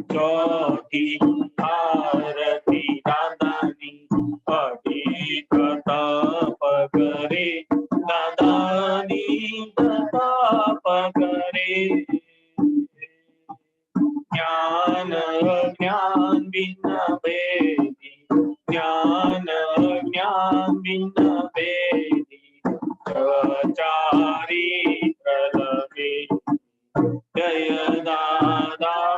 ચોથી આરતી દાદાની અધિક તપ કરે દાદાની તપ કરે જ્ઞાન જ્ઞાન બિન ભેદી જ્ઞાન જ્ઞાન બિન ભેદી ચારી પ્રલભે જય દાદા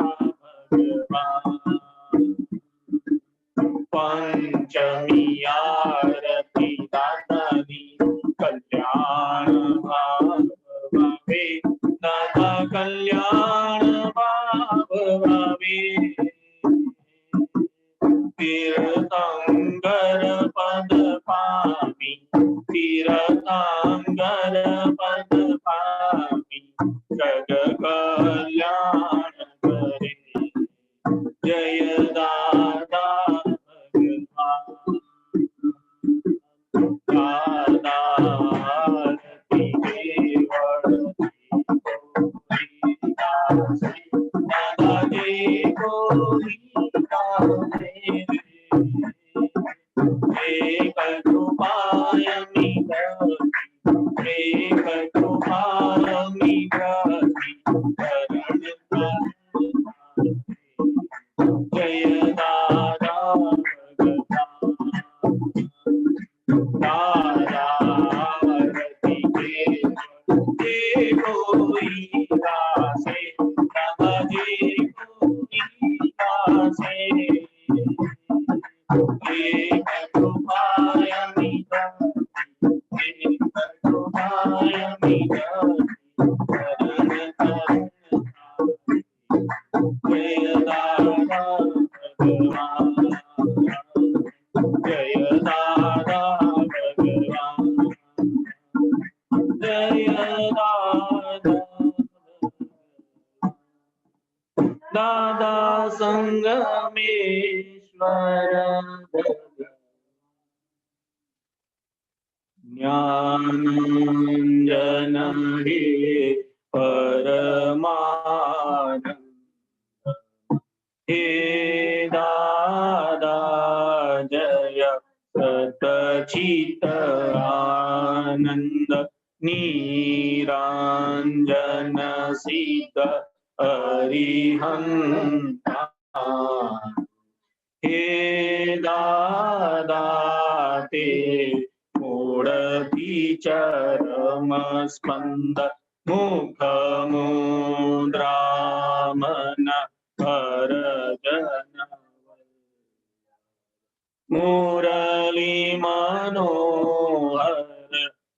પંચમી આરતી દાદાની કલ્યાણ ભાવે દાદા કલ્યાણ ભાવે તીર્થંકર પદ પામી તીર્થંકર પદ પામી જગ કલ્યાણ કરે જય દાદા ભગવાન દાદારતી કેવળ દાદા જય એક કૃપાયમી એક કૃપાયમી જય દાદા દાદારતી જે કોઈ દાસે દાદા જે કોઈ દાસે એક કૃપાયમી એક કૃપાયમી જય દાદા ભગવાન જય દાદા ભગવાન જય દાદા સંગમેશ્વર જ્ઞાનાંજન હે પરમાનંદ હે દાદા જય સતચિત આનંદ નિરાંજન સિદ્ધ હરિહંતા હે દાદા તે મૂળથી ચરમ સ્પંદ મુખ મુદ્રામન હરજન મુરલી મનોહર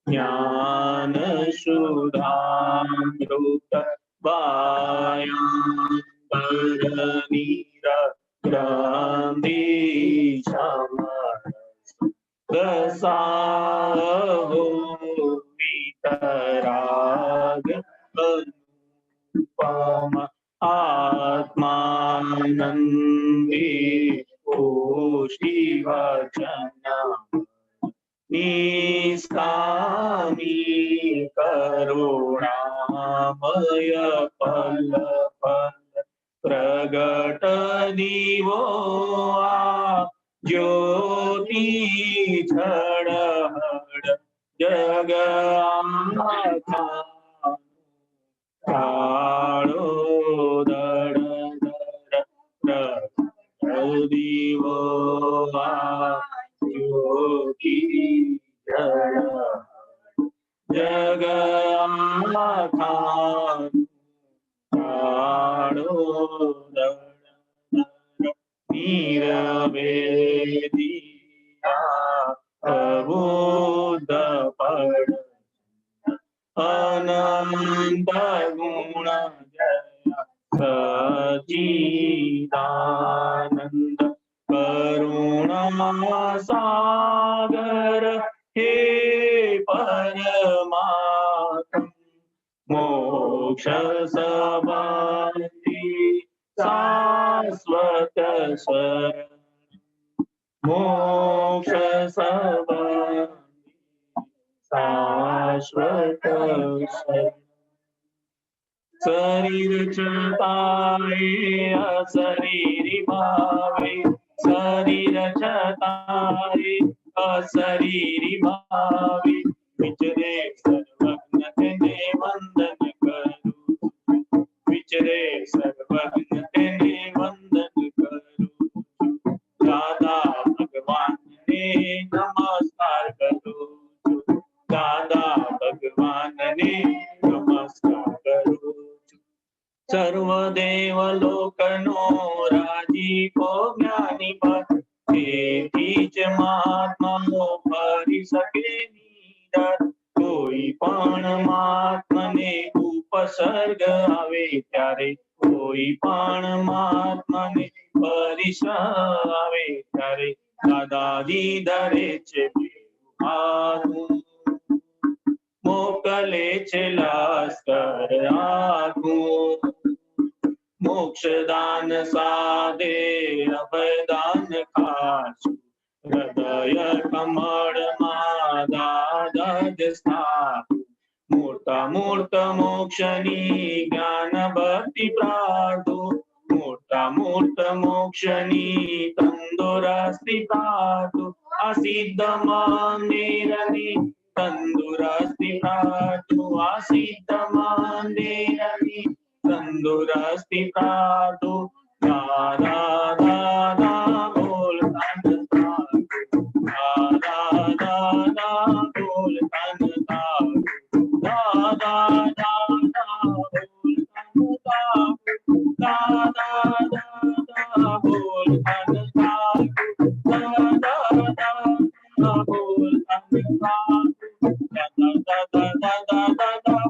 જ્ઞાન સુધામૃત બાયાંબર નીર ગ્રંથિ સમરસ દસાહો વિતરાગ અનુપમ આત્માનંદી પુષ્ટિ વચન નિષ્કામી કરુણામય પલ પલ પ્રગટ દીવો આ જ્યોતિ ઝળહળ જગ આખા કાળો દડ દડ દીવો આ જ્યોતિ ઝળહળ જગ આખા કાળો દડ નિરવેદિયા અબુદ્ધ પડ અનંત ગુણ જય સચિદાનંદ સચ્ચિદાનંદ કરુણા સાગર હે પરમાત્મ મોક્ષ સંબંધી શાશ્વત શરણ મોક્ષ સંબંધી શાશ્વત શરણ શરીર છતાંય અશરીરી ભાવે શરીર છતાંય અશરીરી ભાવે વિચરે સર્વજ્ઞ તેને વંદન કરું વિચરે સર્વજ્ઞ તેને વંદન કરું દાદા ભગવાનને નમસ્કાર કરું દાદા ભગવાનને નમસ્કાર કરું સર્વદેવ લોકનો રાજીપો જ્ઞાની પર તેથી જ મહાત્માઓ ભરી શકે નિડર કોઈ પણ મહાત્માને ઉપસર્ગ આવે ત્યારે કોઈ પણ મહાત્માને પરિસ આવે ત્યારે દાદાજી ધરે છે હાથું મોકલે છે લશ્કર આખું મોક્ષદાન સાધે અભયદાન ખાશું હૃદય કમળમાં દાદા જ સ્થાપું મૂર્ત મોક્ષની જ્ઞાન ભક્તિ પ્રાર્થું મૂર્ત મોક્ષની તંદુરસ્તી પ્રાર્થું આ સિદ્ધ મંદિરની તંદુરસ્તી પ્રાર્થું આ સિદ્ધ મંદિરની તંદુરસ્તી પ્રાર્થું દાદા દાદા બોલતા દાદા દાદા બોલતા દાદા દાદા બોલતા દાદા દાદા બોલતા દાદા દાદા બોલતા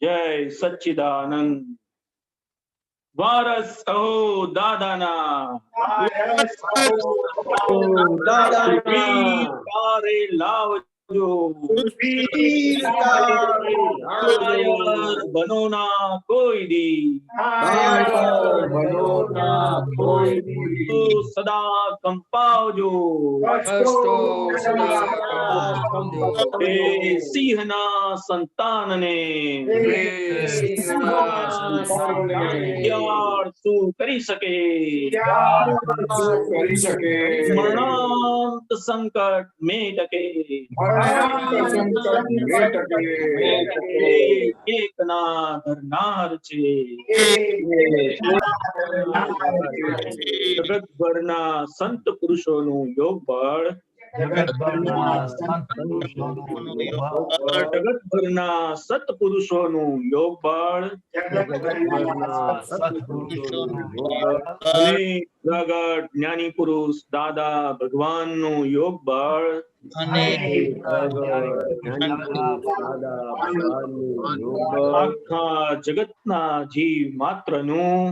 જય સચ્ચિદાનંદ વારસ કહો દાદાના તારે લાવજો બનો ના કોઈ દી સદા કંપાવજો એ સિંહના સંતાનને શું કરી શકે મરણાંત સંકટ મેં ટકે એક ના ધરનાર છે જગતભરના સંત પુરુષોનું યોગ બળ જગતભરના સત્પુરુષોનું યોગ બળ પ્રગટ જ્ઞાની પુરુષ દાદા ભગવાનનું યોગ બળ આખા જગતના જીવ માત્રનું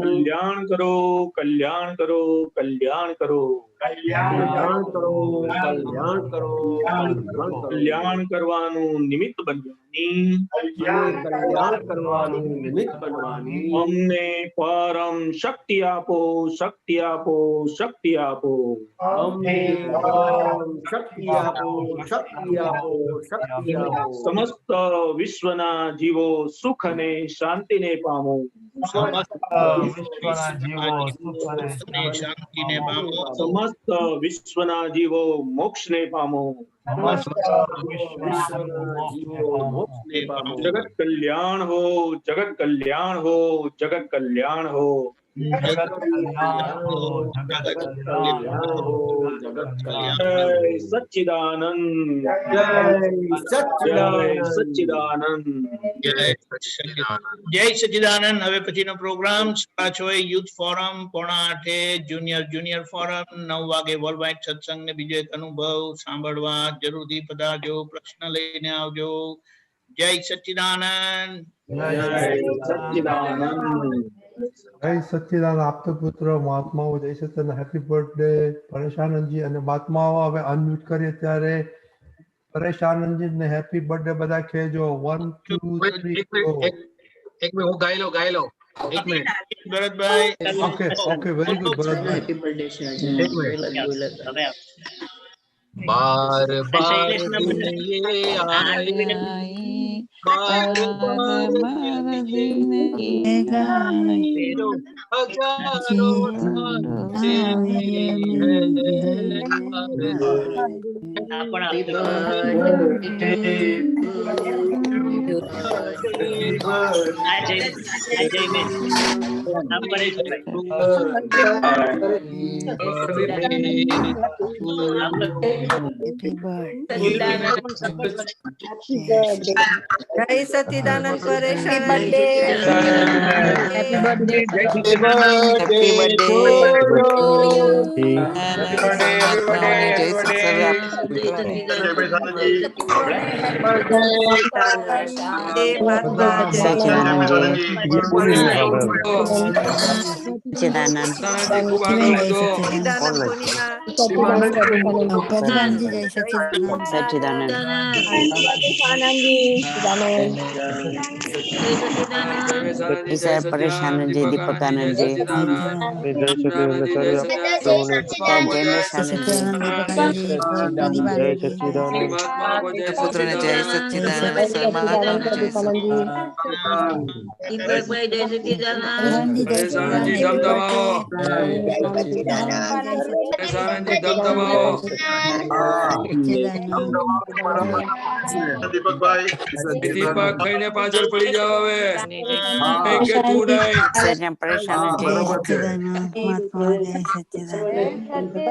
કલ્યાણ કરો કલ્યાણ કરો કલ્યાણ કરો કલ્યાણ કરવાનું નિમિત્ત બનવાની અમને પરમ શક્તિ આપો શક્તિ આપો શક્તિ આપો સમસ્ત વિશ્વના જીવો સુખ અને શાંતિને પામો સમસ્ત વિશ્વના જીવો મોક્ષને પામો જગત કલ્યાણ હો જગત કલ્યાણ હો જગત કલ્યાણ હો જગત કલ્યાણ હો, જગત કલ્યાણ હો, જગત કલ્યાણ જય હો. સચ્ચિદાનંદ જય જય સચ્ચિદાનંદ. સચ્ચિદાનંદ જય સચ્ચિદાનંદ. જય સચ્ચિદાનંદ. હવે પછીનો program 6:30 youth forum, 7:45 junior forum, 9 વાગે વર્લ્ડ વાઇડ સત્સંગ ને બીજો એક અનુભવ સાંભળવા જરૂરથી પધારજો. પ્રશ્ન લઈને આવજો. જય સચ્ચિદાનંદ. જય સચ્ચિદાનંદ. જય સચ્ચિદાનંદ. આપતો પુત્ર મહાત્માઓ જય સચ્ચિદાનંદ. Happy birthday પરેશાનંદજી. અને મહાત્માઓ હવે અનમ્યુટ કરીએ ત્યારે પરેશાનંદજી ને હેપી બર્થડે બધા કહેજો. 1 2 3 ગો. એક મિનિટ હું ગાઈ લઉં એક minute Bharatbhai. Okay okay, very good Bharatbhai. એક મિનિટ बार बार दिन ये आए बार बार दिन ये गाए हजारों ढांचे जय सच्चिदानंद परेशान परेशान जी दीपकानंद जी पुत्र ने जय सच्चिदानंद દીપક ખાઈને પાછળ પડી જાવ હવે કે તું નહીં परेशान जय सच्चिदानंद महात्मा जय सच्चिदानंद